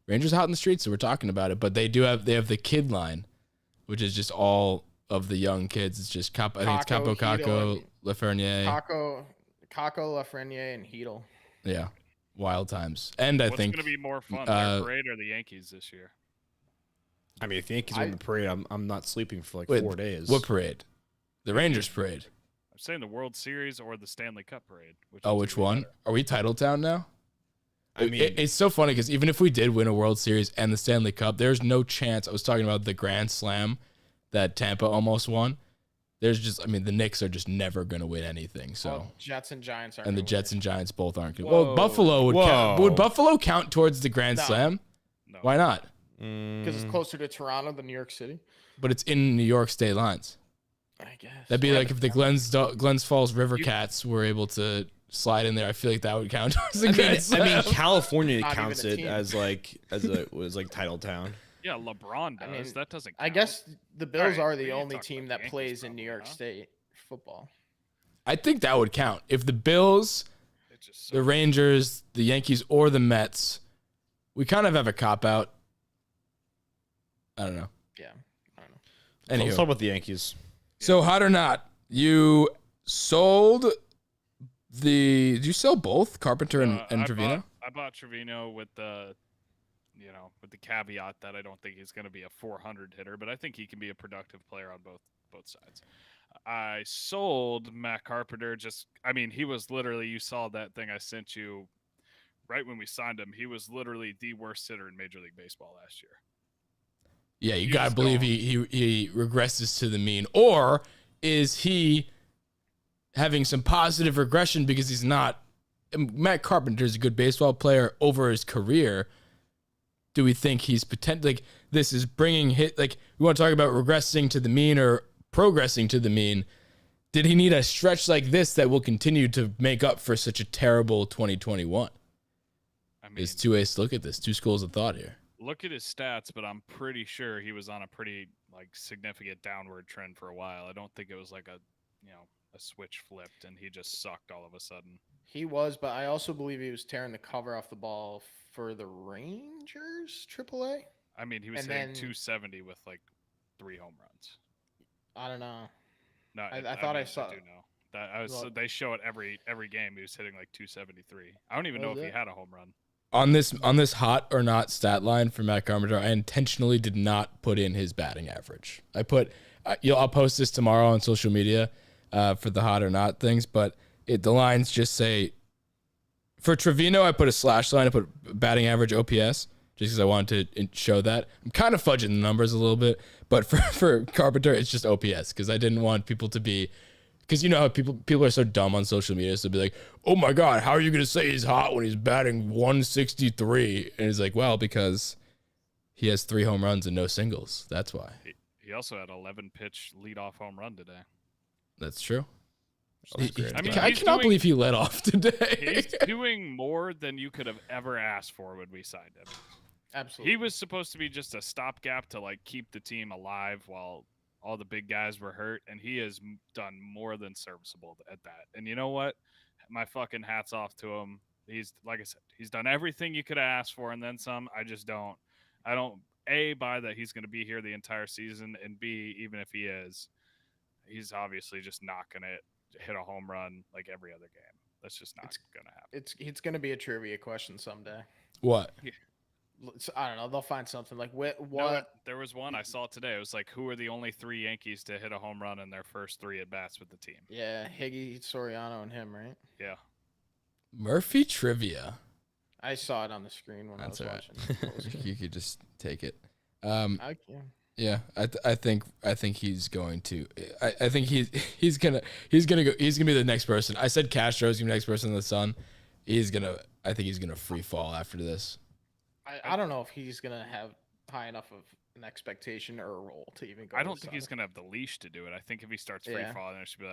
Rangers hot in the streets, so we're talking about it. But they have the kid line, which is just all of the young kids. It's just I think it's Capo, Kako, Kako, Hedel, Lafreniere. Kako, Lafreniere, and Hedel. Yeah, wild times. And I What's think going to be more fun, uh, their parade or the Yankees this year? I mean, if the Yankees win the parade, I'm not sleeping for like Wait, 4 days. what parade? The Rangers parade. I'm saying the World Series or the Stanley Cup parade. Oh, one's which gonna be one? better? Are we title town now? I mean, It's so funny because even if we did win a World Series and the Stanley Cup, there's no chance. I was talking about the Grand Slam that Tampa almost won. There's just, I mean, the Knicks are just never going to win anything. So, Well, Jets and Giants aren't. and the gonna Jets win. and Giants both aren't good. Whoa. Well, Buffalo would count. Whoa. Would Buffalo count towards the Grand No. Slam? No. Why not? Because it's closer to Toronto than New York City. But it's in New York state lines. I guess. That'd be Yeah, like if the Glens Falls River Cats were able to slide in there. I feel like that would count towards the Grand Slam. California Not counts even a it team. as like title town. Yeah, LeBron does. I mean, that doesn't count. I guess the Bills Alright, are we the need to only talk team about that the plays Yankees in New probably, York huh? State football. I think that would count if the Bills, It's just the Rangers, the Yankees, or the Mets. We kind of have a cop out. I don't know. Yeah, I don't know. Anywho, Let's talk about the Yankees. so hot or not, you sold did you sell both Carpenter and Trevino? I bought Trevino with the, with the caveat that I don't think he's going to be a 400 hitter, but I think he can be a productive player on both sides. I sold Matt Carpenter. He was literally, you saw that thing I sent you right when we signed him. He was literally the worst hitter in Major League Baseball last year. Yeah, you You gotta just believe don't- he regresses to the mean, or is he having some positive regression because he's not? Matt Carpenter is a good baseball player over his career. Do we think he's like this is bringing we want to talk about regressing to the mean or progressing to the mean? Did he need a stretch like this that will continue to make up for such a terrible 2021? There's two ways to look at this, two schools of thought here. Look at his stats, but I'm pretty sure he was on a pretty significant downward trend for a while. I don't think it was like a switch flipped and he just sucked all of a sudden. He was, but I also believe he was tearing the cover off the ball for the Rangers AAA. He was And hitting then- 270 with 3 home runs. I don't know. No, I thought I saw- I do know that. Well- They show it every game. He was hitting 273. I don't even know if Was he it? had a home run. On this hot or not stat line for Matt Carpenter, I intentionally did not put in his batting average. I'll post this tomorrow on social media for the hot or not things, but the lines just say, for Trevino, I put a slash line, I put batting average OPS, just because I wanted to show that. I'm kind of fudging the numbers a little bit, but for Carpenter, it's just OPS, because I didn't want people to be, because you know how people are so dumb on social media, so be like, oh my God, how are you going to say he's hot when he's batting 163? And he's like, well, because he has 3 home runs and no singles. That's why. He also had 11 pitch leadoff home run today. That's true. That's great. I he's cannot doing- believe he led off today. He's doing more than you could have ever asked for when we signed him. Absolutely. He was supposed to be just a stopgap to keep the team alive while all the big guys were hurt, and he has done more than serviceable at that. And you know what? My fucking hat's off to him. He's, like I said, he's done everything you could have asked for and then some. I don't A, buy that he's going to be here the entire season, and B, even if he is, he's obviously just not going to hit a home run like every other game. That's just not going to happen. It's going to be a trivia question someday. What? I don't know. They'll find something like what? No, there was one I saw today. It was who are the only 3 Yankees to hit a home run in their first 3 at bats with the team? Yeah, Higgy, Soriano, and him, right? Yeah. Murphy trivia. I saw it on the screen when That's I all was right. watching. You could just take it. I can. Yeah, I think he's going to. I think he's gonna be the next person. I said Castro's gonna be the next person in the Sun. I think he's gonna free fall after this. I don't know if he's gonna have high enough of an expectation or a role to even go. I to don't the think he's Sun. going to have the leash to do it. I think if he starts free Yeah. falling, it should be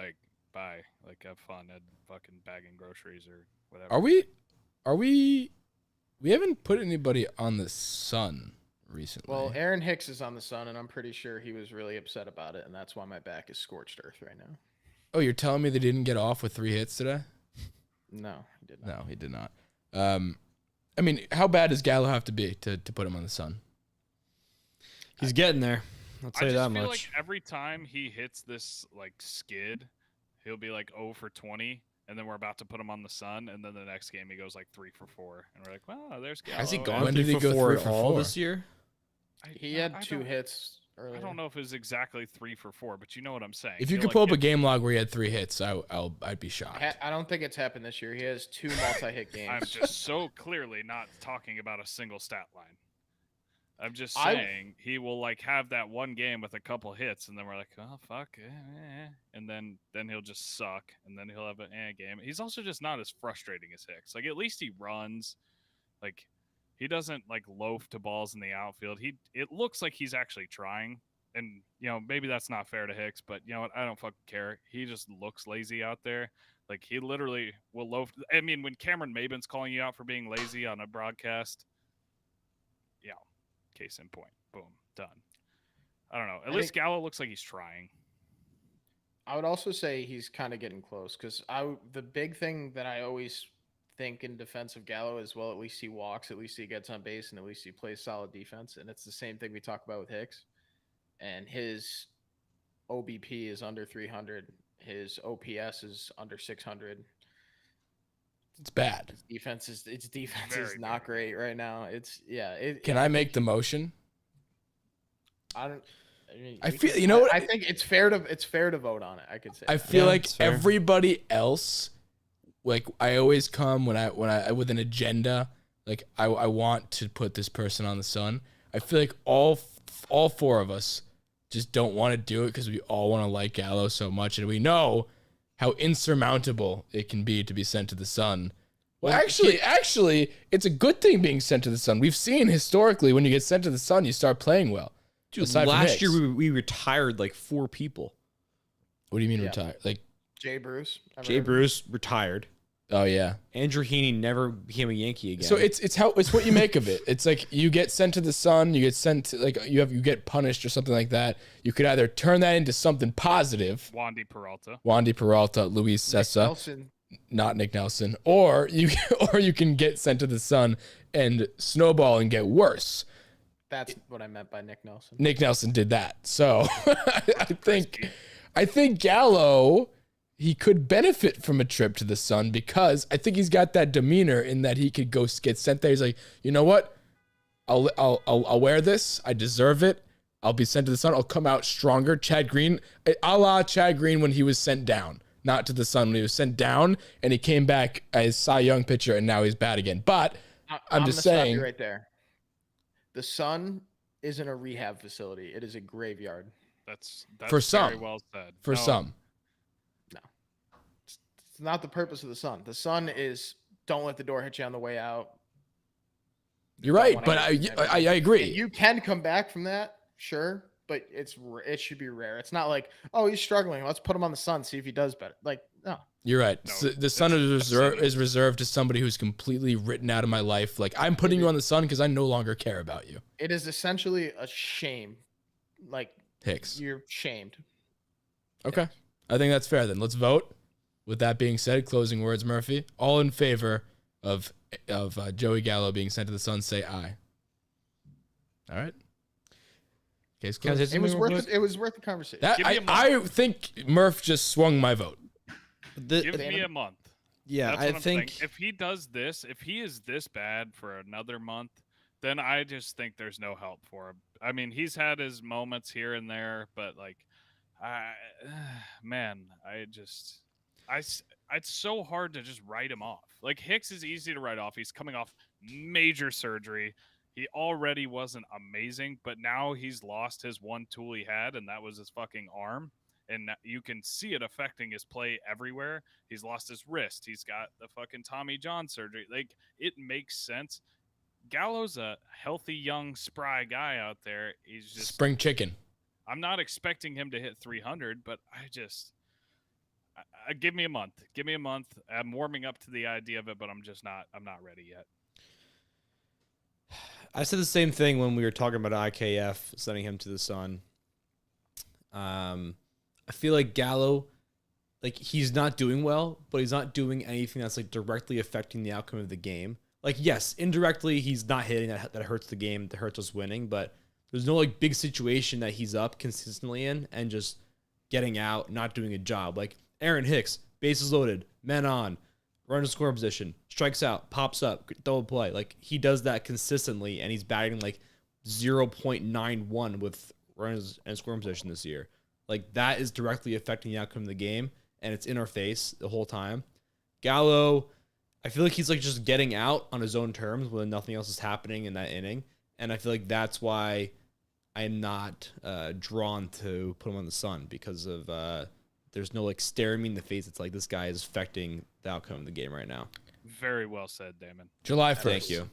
bye. Have fun at fucking bagging groceries or whatever. Are we haven't put anybody on the Sun recently. Well, Aaron Hicks is on the Sun, and I'm pretty sure he was really upset about it, and that's why my back is scorched earth right now. Oh, you're telling me they didn't get off with 3 hits today? No, he did not. No, he did not. I mean, how bad does Gallo have to be to put him on the Sun? He's getting there. I'll I tell you just that feel much. like every time he hits this skid, he'll be 0 for 20, and then we're about to put him on the Sun, and then the next game he goes 3 for 4, and we're like, well, there's Gallo. Has he and- gone When 3 did he for go 4 3 at for all 4? this year? He had 2 hits earlier. I don't know if it was exactly 3 for 4, but you know what I'm saying. If you He'll, could pull up a get- game log where he had 3 hits, I'd be shocked. I don't think it's happened this year. He has 2 multi-hit games. I'm just so clearly not talking about a single stat line. I'm just I- saying he will have that one game with a couple hits, and then we're like, oh fuck, and then he'll just suck, and then he'll have an game. He's also just not as frustrating as Hicks. At least he runs, he doesn't loaf to balls in the outfield. It looks like he's actually trying, and maybe that's not fair to Hicks, but you know what? I don't fucking care. He just looks lazy out there. He literally will loaf. I mean, when Cameron Maben's calling you out for being lazy on a broadcast, case in point. Boom. Done. I don't know. At I least think- Gallo looks like he's trying. I would also say he's kind of getting close because the big thing that I always think in defense of Gallo is, well, at least he walks, at least he gets on base, and at least he plays solid defense. And it's the same thing we talk about with Hicks. And his OBP is under 300. His OPS is under 600. It's bad. Its defense Very, is not great right now. Can I make the motion? I don't. I mean, I we feel- can- you know what? I think it's fair to vote on it. I could say. I that. feel Yeah, like it's fair. everybody else, like I always come when I with an agenda, like I want to put this person on the Sun. I feel like all four of us just don't want to do it because we all want to like Gallo so much, and we know how insurmountable it can be to be sent to the Sun. Well, actually, it's a good thing being sent to the Sun. We've seen historically when you get sent to the Sun, you start playing well. Dude, Aside from last year Hicks. we retired like 4 people. What do you mean Yeah. retire? Like, Jay Bruce. Jay Bruce retired. oh yeah. Andrew Heaney never became a Yankee again. So it's what you make of it. It's like you get sent to the Sun, you get sent to, like you get punished or something like that. You could either turn that into something positive, Wandy Peralta. Wandy Peralta, Luis Cessa, Nelson. not Nick Nelson, or you can get sent to the Sun and snowball and get worse. That's what I meant by Nick Nelson. Nick Nelson did that. So I think Gallo, he could benefit from a trip to the Sun because I think he's got that demeanor in that he could go get sent there. He's like, you know what? I'll wear this. I deserve it. I'll be sent to the Sun. I'll come out stronger. Chad Green, a la Chad Green when he was sent down, not to the Sun, when he was sent down and he came back as Cy Young pitcher and now he's bad again. But I'm just gonna stop saying, you right there. The Sun isn't a rehab facility. It is a graveyard. That's For very some. well said. for No, some, It's not the purpose of the Sun. The Sun is don't let the door hit you on the way out. you're right. wanna But get- I agree. You can come back from that, sure, but it should be rare. It's not like, oh, he's struggling. Let's put him on the Sun, see if he does better. Like, no. You're right. No, So the Sun is reserved to somebody who's completely written out of my life. Like I'm putting you on the Sun because I no longer care about you. It is essentially a shame. Like Hicks. you're shamed. Okay. I think that's fair then. Let's vote. With that being said, closing words, Murphy. All in favor of Joey Gallo being sent to the Sun, say aye. All right. Case Can I closed. say It was something real worth quick? it. It was worth the conversation. That Give me a I think Murph just swung my vote. Give me a month. Yeah, That's I what I'm saying. think If he does this, if he is this bad for another month, then I just think there's no help for him. I mean, he's had his moments here and there, but like, it's so hard to just write him off. Like Hicks is easy to write off. He's coming off major surgery. He already wasn't amazing, but now he's lost his one tool he had, and that was his fucking arm. And you can see it affecting his play everywhere. He's lost his wrist. He's got the fucking Tommy John surgery. Like, it makes sense. Gallo's a healthy, young, spry guy out there. He's just Spring chicken. I'm not expecting him to hit 300, but give me a month. Give me a month. I'm warming up to the idea of it, but I'm not ready yet. I said the same thing when we were talking about IKF sending him to the Sun. I feel like Gallo, like he's not doing well, but he's not doing anything that's like directly affecting the outcome of the game. Like, yes, indirectly he's not hitting that hurts the game, that hurts us winning, but there's no like big situation that he's up consistently in and just getting out, not doing a job. Like Aaron Hicks, bases loaded, men on, run to score position, strikes out, pops up, double play. Like he does that consistently, and he's batting like 0.91 with runners and scoring position this year. Like that is directly affecting the outcome of the game, and it's in our face the whole time. Gallo, I feel like he's like just getting out on his own terms when nothing else is happening in that inning, and I feel like that's why I'm not drawn to put him on the Sun because of there's no like staring me in the face. It's like this guy is affecting the outcome of the game right now. Very well said, Damon. July 1st. Thank you.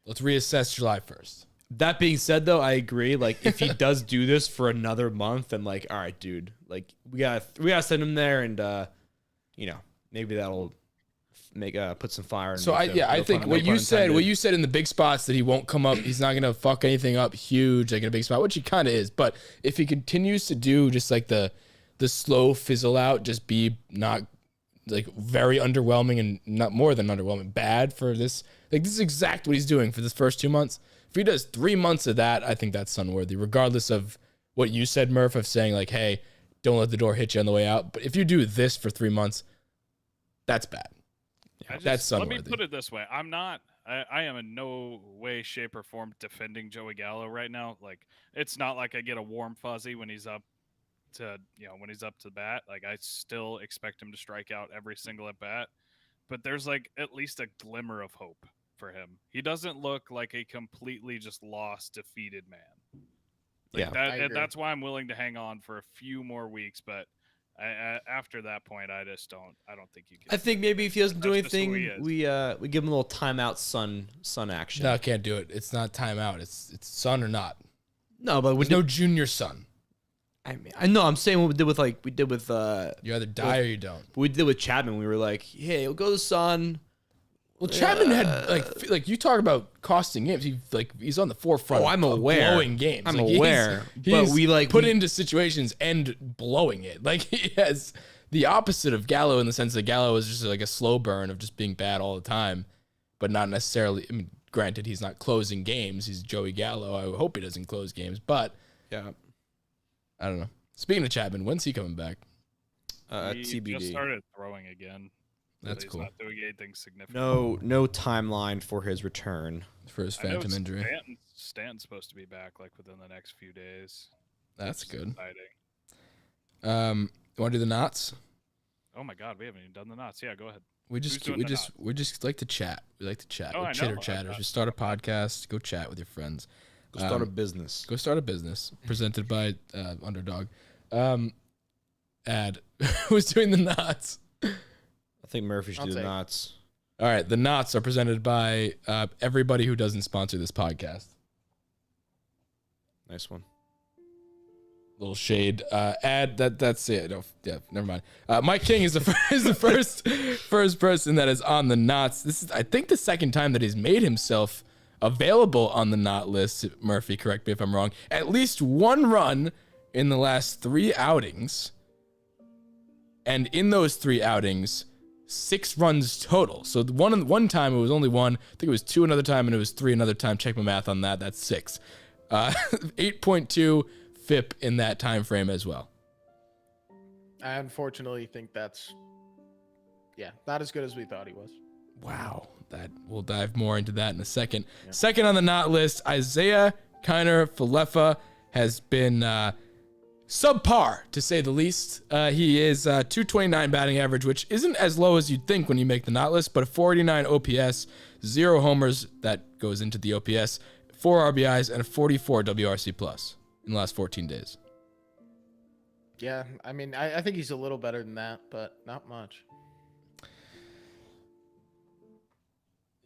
Let's reassess July 1st. That being said, though, I agree. Like, if he does do this for another month, then like, all right, dude, like we gotta send him there, and maybe that'll make put some fire. In So me, too. I No think pun- what no pun intended. you said in the big spots that he won't come up, he's not gonna fuck anything up huge like in a big spot, which he kind of is. But if he continues to do just like the slow fizzle out, just be not like very underwhelming and not more than underwhelming, bad for this. Like this is exactly what he's doing for this first 2 months. If he does 3 months of that, I think that's Sun-worthy, regardless of what you said, Murph, of saying like, hey, don't let the door hit you on the way out. But if you do this for 3 months, that's bad. That's let me Sunworthy. put it this way: I am in no way, shape, or form defending Joey Gallo right now. Like, it's not like I get a warm fuzzy when he's up to the bat. Like, I still expect him to strike out every single at bat. But there's like at least a glimmer of hope for him. He doesn't look like a completely just lost, defeated man. Like I agree. that's why I'm willing to hang on for a few more weeks. But after that point, I don't think you can. I think maybe if he doesn't do That's just who anything, he we give him a little timeout, sun action. No, I can't do it. It's not timeout. It's Sun or not. No, but There's no junior Sun. I mean, I know. I'm saying what we did with You either die or you don't. we did with Chapman. We were like, hey, we'll go to Sun. Well, Chapman had like you talk about costing games. He's on the forefront. Oh, I'm of aware. Blowing games. I'm Like, aware. He's But we put into situations and blowing it. Like he has the opposite of Gallo in the sense that Gallo is just like a slow burn of just being bad all the time, but not necessarily. I mean, granted, he's not closing games. He's Joey Gallo. I hope he doesn't close games, but Yeah. I don't know. Speaking of Chapman, when's he coming back? He TBD. just started throwing again. So That's he's cool. Not doing anything significant. No timeline for his return. For his I know phantom injury. Stanton's supposed to be back like within the next few days. That's Which is good. exciting. You want to do the knots? Oh my God, we haven't even done the knots. Yeah, go ahead. We just Who's doing the we just like to chat. We like to chat. Oh, We're I know. chitter chatters. We start a podcast. Go chat with your friends. Go start a business. Go start a business. Presented by Underdog. Ad. Who's doing the knots? I think Murphy should I'll do the take it. knots. All right. The knots are presented by everybody who doesn't sponsor this podcast. Nice one. Little shade. Ad. That's it. No, yeah. Never mind. Mike King is the first person that is on the knots. This is, I think, the second time that he's made himself available on the knot list. Murphy, correct me if I'm wrong. At least one run in the last 3 outings. And in those 3 outings, 6 runs total. So one time it was only 1. I think it was 2 another time, and it was 3 another time. Check my math on that. That's 6. 8.2 FIP in that time frame as well. I unfortunately think that's not as good as we thought he was. Wow. That we'll dive more into that in a second. Yeah. Second on the not list, Isaiah Kiner Falefa has been subpar, to say the least. He is 229 batting average, which isn't as low as you'd think when you make the not list, but a 489 OPS, 0 homers, that goes into the OPS, 4 RBIs, and a 44 WRC plus in the last 14 days. Yeah, I mean, I think he's a little better than that, but not much.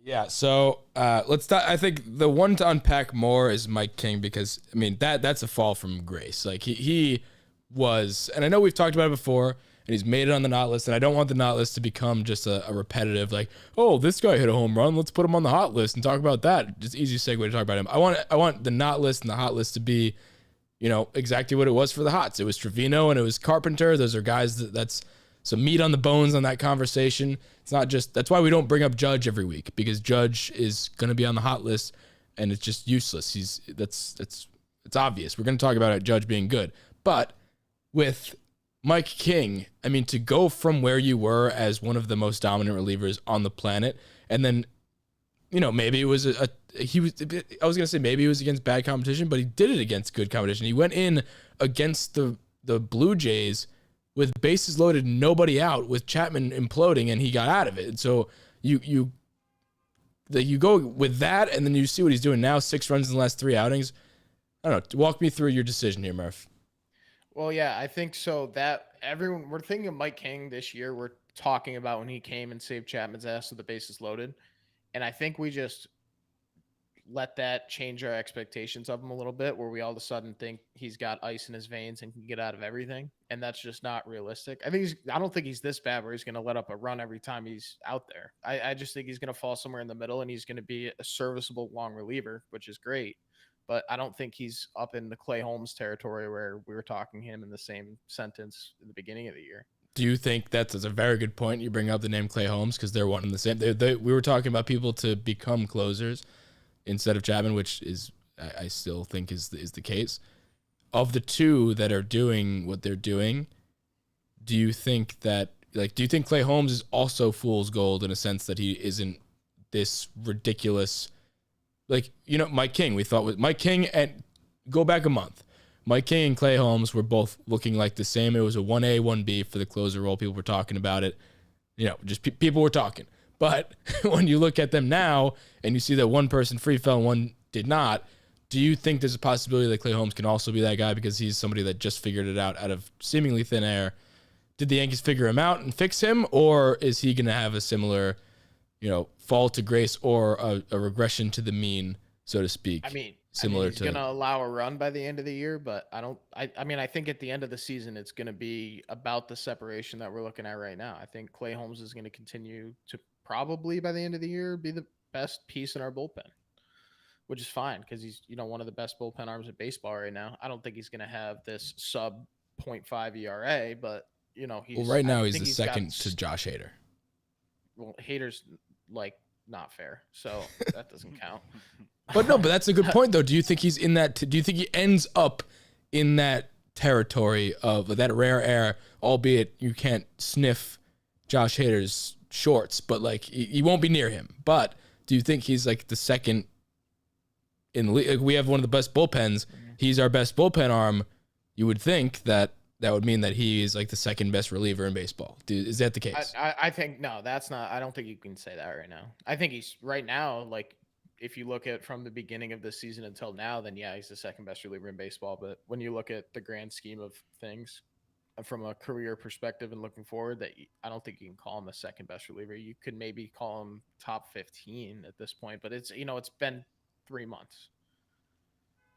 Yeah, so let's start. I think the one to unpack more is Mike King, because I mean that's a fall from grace. Like he was, and I know we've talked about it before, and he's made it on the not list, and I don't want the not list to become just a repetitive, like, oh, this guy hit a home run, let's put him on the hot list and talk about that. Just easy segue to talk about him. I want the not list and the hot list to be, exactly what it was for the hots. It was Trevino and it was Carpenter. Those are guys that's some meat on the bones on that conversation. It's not just, that's why we don't bring up Judge every week, because Judge is going to be on the hot list and it's just useless. It's obvious. We're going to talk about Judge being good, but with Mike King, I mean, to go from where you were as one of the most dominant relievers on the planet, and then, maybe it was I was going to say maybe it was against bad competition, but he did it against good competition. He went in against the Blue Jays with bases loaded, nobody out, with Chapman imploding, and he got out of it. And so you go with that, and then you see what he's doing now, 6 runs in the last 3 outings. I don't know. Walk me through your decision here, Murph. Well, yeah, I think so. That we're thinking of Mike King this year. We're talking about when he came and saved Chapman's ass with the bases loaded. And I think we just let that change our expectations of him a little bit, where we all of a sudden think he's got ice in his veins and can get out of everything. And that's just not realistic. I don't think he's this bad where he's going to let up a run every time he's out there. I just think he's going to fall somewhere in the middle, and he's going to be a serviceable long reliever, which is great. But I don't think he's up in the Clay Holmes territory where we were talking him in the same sentence in the beginning of the year. Do you think that's a very good point? You bring up the name Clay Holmes, because they're one and the same. We were talking about people to become closers instead of Chapman, which is I still think is the case. of the two that are doing what they're doing, do you think Clay Holmes is also fool's gold in a sense that he isn't this ridiculous, like, Mike King, we thought with Mike King, and go back a month, Mike King and Clay Holmes were both looking like the same. It was a 1A, 1B for the closer role. People were talking about it. Just people were talking. But when you look at them now and you see that one person free fell and one did not, do you think there's a possibility that Clay Holmes can also be that guy because he's somebody that just figured it out of seemingly thin air? Did the Yankees figure him out and fix him, or is he going to have a similar, fall to grace or a regression to the mean, so to speak? I mean, similar he's to going to allow a run by the end of the year, but I think at the end of the season, it's going to be about the separation that we're looking at right now. I think Clay Holmes is going to continue to probably by the end of the year be the best piece in our bullpen, which is fine because he's, one of the best bullpen arms in baseball right now. I don't think he's going to have this sub 0.5 ERA, but he's right now he's think the second to Josh Hader. Well, Hader's like not fair, so that doesn't count. But that's a good point though. Do you think he's in that? Do you think he ends up in that territory of that rare air? Albeit you can't sniff Josh Hader's shorts, but like he won't be near him. But do you think he's like the second in the league? Like, we have one of the best bullpens. He's our best bullpen arm. You would think that would mean that he is like the second best reliever in baseball. Is that the case? I think no, that's not. I don't think you can say that right now. I think he's right now, like if you look at from the beginning of the season until now, then yeah, he's the second best reliever in baseball. But when you look at the grand scheme of things from a career perspective and looking forward, that I don't think you can call him the second best reliever. You could maybe call him top 15 at this point, but it's it's been 3 months.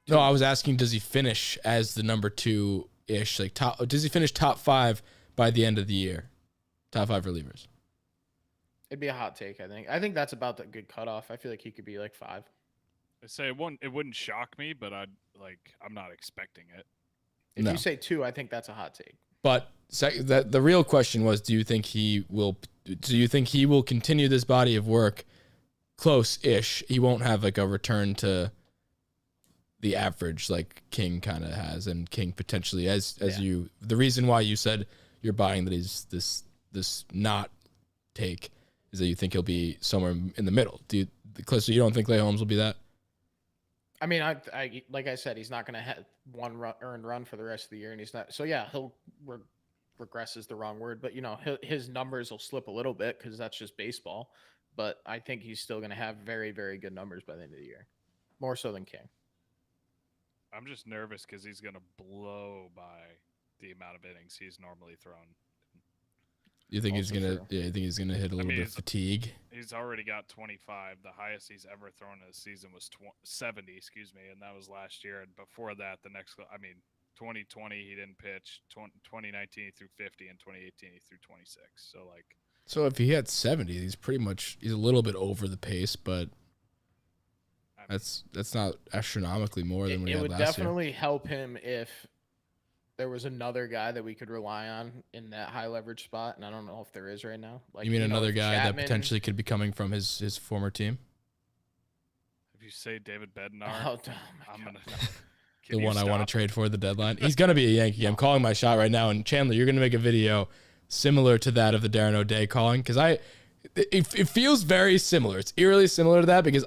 No, I was asking, does he finish as the number 2-ish, like top? Does he finish top 5 by the end of the year? Top 5 relievers. It'd be a hot take, I think. I think that's about the good cutoff. I feel like he could be like 5. I say it wouldn't shock me, but I'm not expecting it. If you say 2, I think that's a hot take. But the real question was, do you think he will continue this body of work close-ish? He won't have like a return to the average like King kind of has, and King potentially the reason why you said you're buying that he's this not take is that you think he'll be somewhere in the middle. So you don't think Clay Holmes will be that? I mean, I like I said, he's not going to have one earned run for the rest of the year, and he's not. So yeah, he'll regress is the wrong word, but his numbers will slip a little bit because that's just baseball. But I think he's still going to have very, very good numbers by the end of the year, more so than King. I'm just nervous because he's going to blow by the amount of innings he's normally thrown. You think Also he's gonna? true. Yeah, you think he's gonna hit a little bit of fatigue? He's already got 25. The highest he's ever thrown in a season was 70, and that was last year. And before that, 2020 he didn't pitch. 2019 he threw 50, and 2018 he threw 26. So if he had 70, he's a little bit over the pace, but that's not astronomically more than what he had last year. It would definitely help him if there was another guy that we could rely on in that high leverage spot, and I don't know if there is right now. Like, you mean another guy Chapman, that potentially could be coming from his former team? If you say David Bednar, I'm gonna. The one I want to trade for the deadline. He's gonna be a Yankee. I'm calling my shot right now. And Chandler, you're gonna make a video similar to that of the Darren O'Day calling, because it feels very similar. It's eerily similar to that because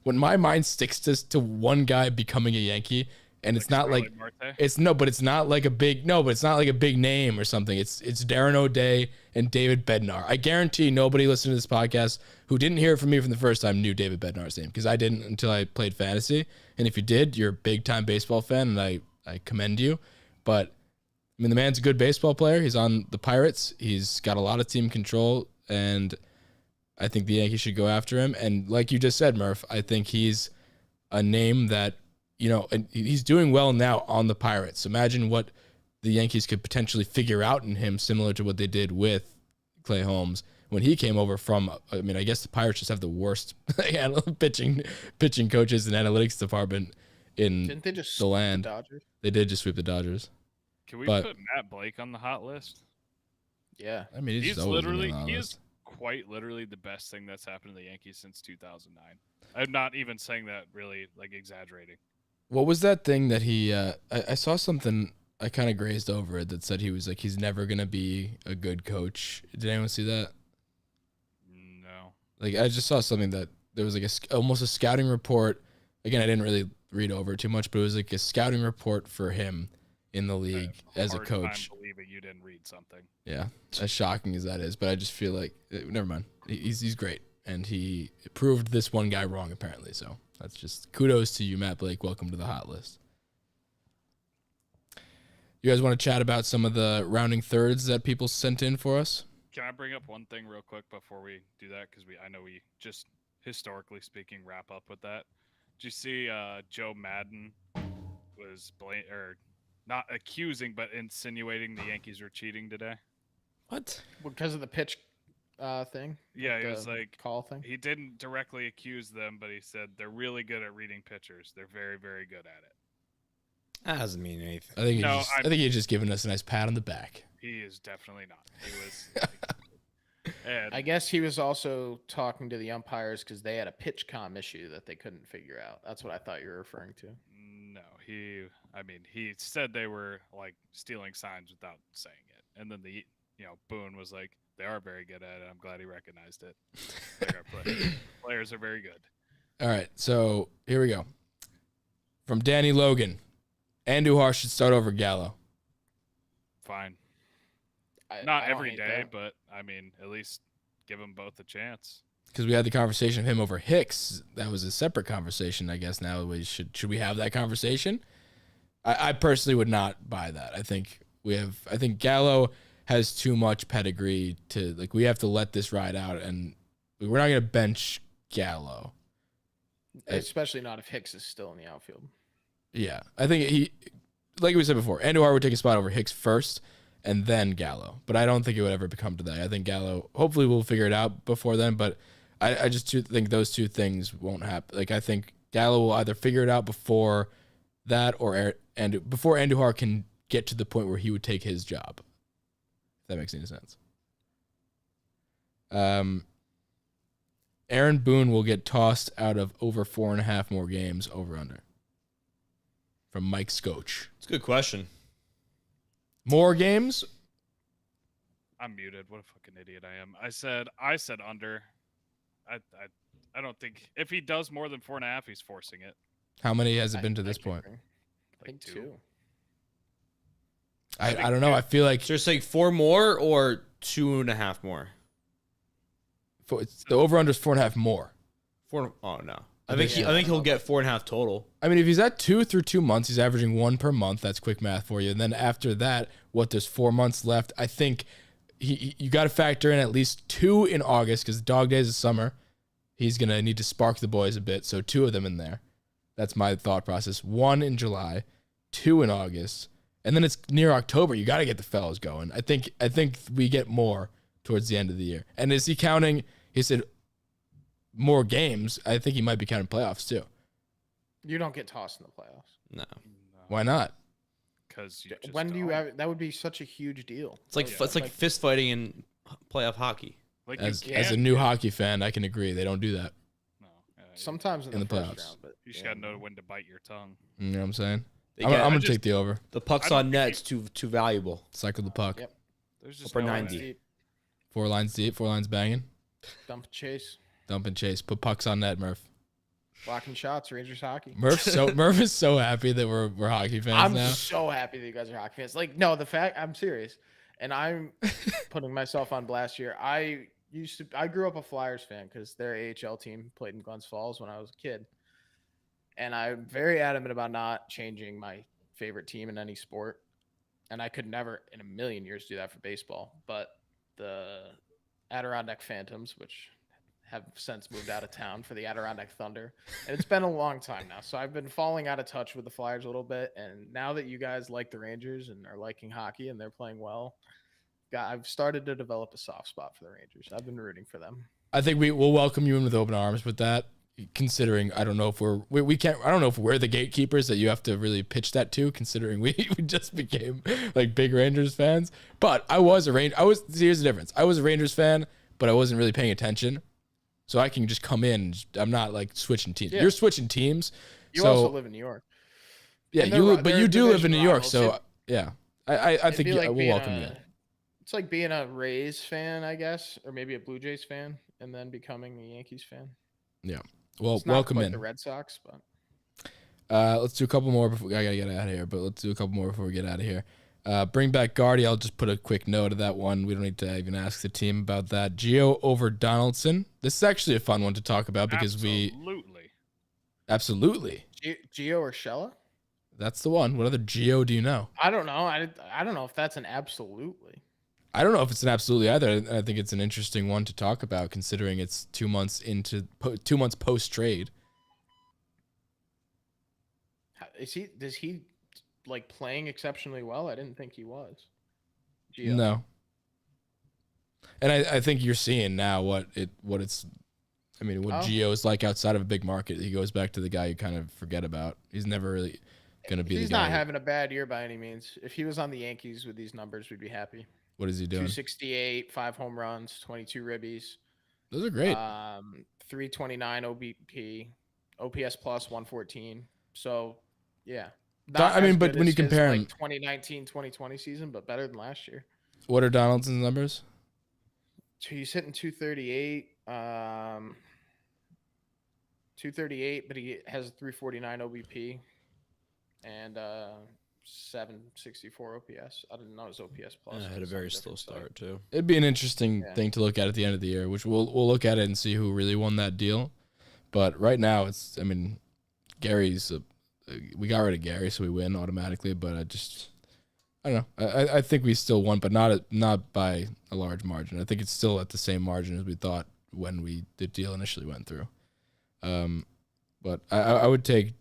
when my mind sticks to one guy becoming a Yankee. And it's not like it's not like a big name or something. It's Darren O'Day and David Bednar. I guarantee nobody listening to this podcast who didn't hear it from me from the first time knew David Bednar's name, because I didn't until I played fantasy. And if you did, you're a big time baseball fan, and I commend you. But I mean, the man's a good baseball player. He's on the Pirates. He's got a lot of team control, and I think the Yankees should go after him. And like you just said, Murph, I think he's a name that, and he's doing well now on the Pirates. Imagine what the Yankees could potentially figure out in him, similar to what they did with Clay Holmes when he came over from. I mean, I guess the Pirates just have the worst pitching coaches and analytics department in Didn't they just the land. sweep the Dodgers? They did just sweep the Dodgers. Can we put Matt Blake on the hot list? Yeah, I mean, he is quite literally the best thing that's happened to the Yankees since 2009. I'm not even saying that really, like, exaggerating. What was that thing that he? I saw something. I kind of grazed over it that said he was like he's never gonna be a good coach. Did anyone see that? No. Like I just saw something that there was like almost a scouting report. Again, I didn't really read over it too much, but it was like a scouting report for him in the league as a Hard time coach. believing you didn't read something. Yeah, as shocking as that is, but I just feel like never mind. He's great, and he proved this one guy wrong apparently. So that's just kudos to you, Matt Blake. Welcome to the hot list. You guys want to chat about some of the rounding thirds that people sent in for us? Can I bring up one thing real quick before we do that? Because I know we just historically speaking wrap up with that. Did you see Joe Madden was not accusing but insinuating the Yankees were cheating today? What? Because of the pitch thing. Yeah, he the was like call thing. he didn't directly accuse them, but he said they're really good at reading pitchers. They're very, very good at it. That doesn't mean anything. I think No, I think he's just giving us a nice pat on the back. He is definitely not. He was. And I guess he was also talking to the umpires because they had a pitch comm issue that they couldn't figure out. That's what I thought you were referring to. no, he said they were like stealing signs without saying it, and then Boone was like, they are very good at it. I'm glad he recognized it. Players are very good. All right, so here we go. From Danny Logan, Andujar should start over Gallo. Fine. I Not don't every hate day, that. but I mean, at least give them both a chance. Because we had the conversation of him over Hicks. That was a separate conversation, I guess. Now should we have that conversation? I personally would not buy that. I think Gallo has too much pedigree to like. We have to let this ride out, and we're not going to bench Gallo. Especially not if Hicks is still in the outfield. Yeah, I think he, like we said before, Andujar would take a spot over Hicks first, and then Gallo. But I don't think it would ever become to that. I think Gallo, hopefully, we'll figure it out before then. But I just think those two things won't happen. Like I think Gallo will either figure it out before that, and before Andujar can get to the point where he would take his job. If that makes any sense. Aaron Boone will get tossed out of over 4.5 more games over under. From Mike Scotch. It's a good question. More games? I'm muted. What a fucking idiot I am. I said under. I don't think if he does more than 4.5, he's forcing it. How many has it been to this I point? agree. I think two. two. I don't know. I feel like So you're saying 4 more or 2.5 more? the over under is 4.5 more. 4. Oh no. I I think think he'll get 4.5 total. I mean, if he's at 2 through 2 months, he's averaging 1 per month. That's quick math for you. And then after that, there's 4 months left. I think you got to factor in at least 2 in August because dog days of summer. He's going to need to spark the boys a bit. So 2 of them in there. That's my thought process. 1 in July, 2 in August. And then it's near October. You got to get the fellas going. I think we get more towards the end of the year. And is he counting? He said more games. I think he might be counting playoffs too. You don't get tossed in the playoffs. No. Why not? Because you just When do you don't. have that? Would be such a huge deal. It's like Yeah. it's like fist fighting in playoff hockey. Like As you a can't- new hockey fan, I can agree. They don't do that. No, Sometimes in In the, the first playoffs. round, but you just yeah. gotta know when to bite your tongue. You know what I'm saying? They I'm get- going I to just- take the over. the puck's I don't on net. think It's too valuable. Cycle the puck. Yep. There's just Upper no 90. way. 4 lines deep, 4 lines banging. Dump and chase, Dump and chase. Put pucks on net, Murph. blocking shots, Rangers hockey. Murph is so happy that we're hockey fans I'm now. so happy that you guys are hockey fans. Like, no, I'm serious, and I'm putting myself on blast here. I grew up a Flyers fan because their AHL team played in Glens Falls when I was a kid, and I'm very adamant about not changing my favorite team in any sport, and I could never in a million years do that for baseball. But the Adirondack Phantoms, which have since moved out of town for the Adirondack Thunder. And it's been a long time now. So I've been falling out of touch with the Flyers a little bit. And now that you guys like the Rangers and are liking hockey and they're playing well, I've started to develop a soft spot for the Rangers. I've been rooting for them. I think we will welcome you in with open arms with that. Considering I don't know if we can't. I don't know if we're the gatekeepers that you have to really pitch that to. Considering we just became like big Rangers fans, but I was a here's the difference. I was a Rangers fan, but I wasn't really paying attention. So I can just come in. I'm not like switching teams. Yeah. You're switching teams. You so also live in New York. Yeah, And you they're- but you they're do live in division New York, rivals. so yeah, I It'd think be like we'll being welcome you. It's like being a Rays fan, I guess, or maybe a Blue Jays fan, and then becoming a Yankees fan. Well, It's not welcome quite in. the Red Sox, but Let's do a couple more before I gotta get out of here. But let's do a couple more before we get out of here. Bring back Guardy. I'll just put a quick note of that one. We don't need to even ask the team about that. Gio over Donaldson. This is actually a fun one to talk about because absolutely. Gio or Shella? That's the one. What other Gio do you know? I don't know. I don't know if that's an absolutely. I don't know if it's an absolutely either. I think it's an interesting one to talk about considering it's 2 months post trade. Does he like playing exceptionally well? I didn't think he was. Gio. No. And I think you're seeing now what Gio is like outside of a big market. He goes back to the guy you kind of forget about. He's never really going to be He's the guy. not having a bad year by any means. If he was on the Yankees with these numbers, we'd be happy. What is he doing? 268, 5 home runs, 22 ribbies. Those are great. 329 OBP, OPS plus 114. So, yeah. I mean, but when you compare him, 2019, 2020 season, but better than last year. what are Donaldson's numbers? So he's hitting 238, 238, but he has 349 OBP and 764 OPS. I didn't know it was OPS plus. Yeah, had a very slow start too. It'd be an interesting Yeah. thing to look at the end of the year, which we'll look at it and see who really won that deal. But right now, Gary's. We got rid of Gary, so we win automatically. But I don't know. I think we still won, but not by a large margin. I think it's still at the same margin as we thought when the deal initially went through. But I would take,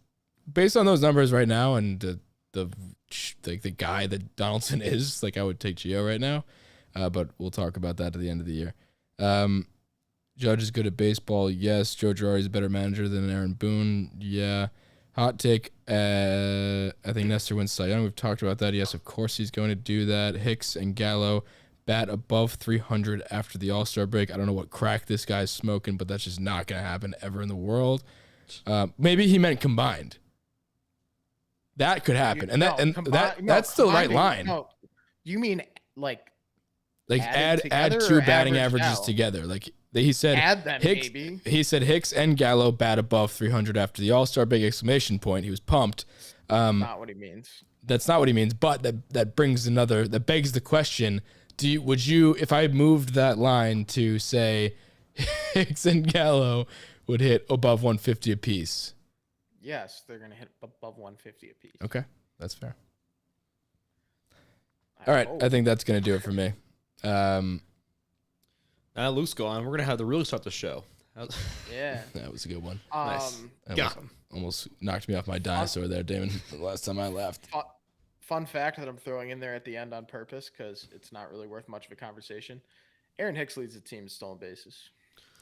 based on those numbers right now and the guy that Donaldson is, I would take Gio right now. But we'll talk about that at the end of the year. Judge is good at baseball. Yes. Joe Girardi's a better manager than Aaron Boone. Yeah. Hot take. I think Nestor wins Cy Young. We've talked about that. Yes, of course he's going to do that. Hicks and Gallo bat above 300 after the All-Star break. I don't know what crack this guy's smoking, but that's just not going to happen ever in the world. Maybe he meant combined. That could happen, that's the right line. No, you mean add together two or batting average averages out? together. He said Add them, Hicks. maybe. He said Hicks and Gallo bat above 300 after the All-Star break! Exclamation point. He was pumped. Not what he means. That's not what he means, but that begs the question: would you, if I moved that line to say Hicks and Gallo would hit above 150 apiece? Yes, they're going to hit above 150 apiece. Okay, that's fair. All right, I think that's gonna do it for me. Now Luke's gone. We're gonna have to really start the show. Yeah. That was a good one. Nice. That almost knocked me off my dinosaur there, Damon. The last time I left. Fun fact that I'm throwing in there at the end on purpose because it's not really worth much of a conversation. Aaron Hicks leads the team in stolen bases.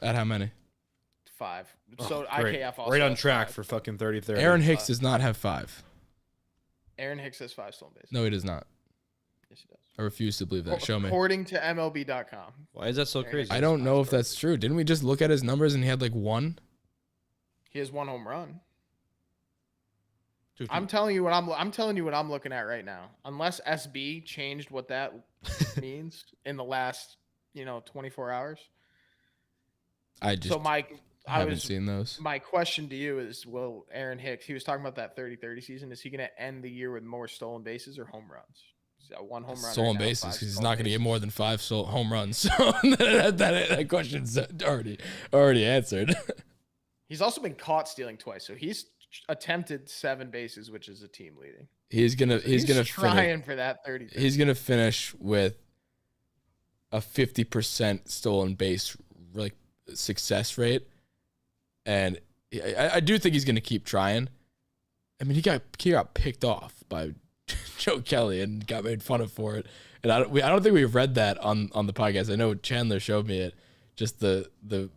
At how many? 5. So Great. IKF also Right on has track 5. for fucking 30-30. Aaron Hicks does not have 5. Aaron Hicks has 5 stolen bases. No, he does not. Yes, he does. I refuse to believe that. Show me. According to MLB.com. Why is that so Aaron crazy? Hicks I has don't 5 know if stolen that's true. Didn't we just look at his numbers and he had 1? He has 1 home run. Dude, I'm telling you what I'm looking at right now. Unless SB changed what that means in the last, 24 hours. I just haven't seen those. My question to you is, will Aaron Hicks, he was talking about that 30-30 season, is he going to end the year with more stolen bases or home runs? He's got 1 home run. Stolen right now, bases 5 because he's stolen not going to get bases. more than 5 home runs. So that question's already answered. He's also been caught stealing twice, so he's attempted 7 bases, which is a team leading. He's gonna trying for that 30. He's gonna finish with a 50% stolen base success rate, and I do think he's gonna keep trying. I mean, he got picked off by Joe Kelly and got made fun of for it, and I don't think we've read that on the podcast. I know Chandler showed me it, just the I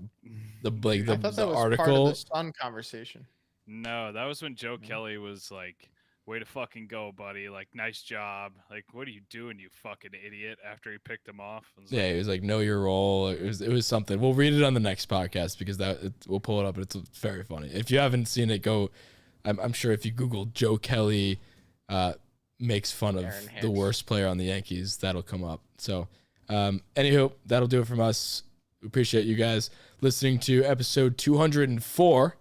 thought that was article. part of the Sun conversation. No, that was when Joe Kelly was like, "Way to fucking go, buddy! Nice job! What are you doing, you fucking idiot?" After he picked him off. I was Yeah, he was like, "Know your role." It was something. We'll read it on the next podcast because we'll pull it up. It's very funny. If you haven't seen it, go I'm sure if you Google Joe Kelly makes fun of Aaron the Hicks. worst player on the Yankees, that'll come up. So, anywho, that'll do it from us. We appreciate you guys listening to episode 204.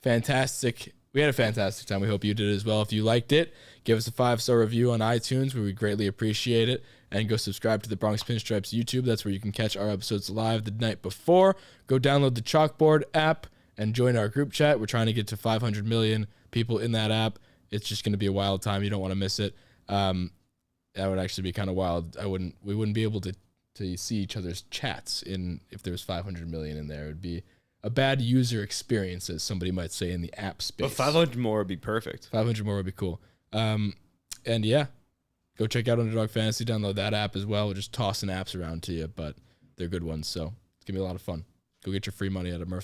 Fantastic. We had a fantastic time. We hope you did as well. If you liked it, give us a 5-star review on iTunes. We would greatly appreciate it. And go subscribe to the Bronx Pinstripes YouTube. That's where you can catch our episodes live the night before. Go download the Chalkboard app and join our group chat. We're trying to get to 500 million people in that app. It's just going to be a wild time. You don't want to miss it. That would actually be kind of wild. We wouldn't be able to see each other's chats if there was 500 million in there. It would be a bad user experience, as somebody might say in the app space. But 500 more would be perfect. 500 more would be cool. And yeah, go check out Underdog Fantasy. Download that app as well. We're just tossing apps around to you, but they're good ones. So it's going to be a lot of fun. Go get your free money out of Murph.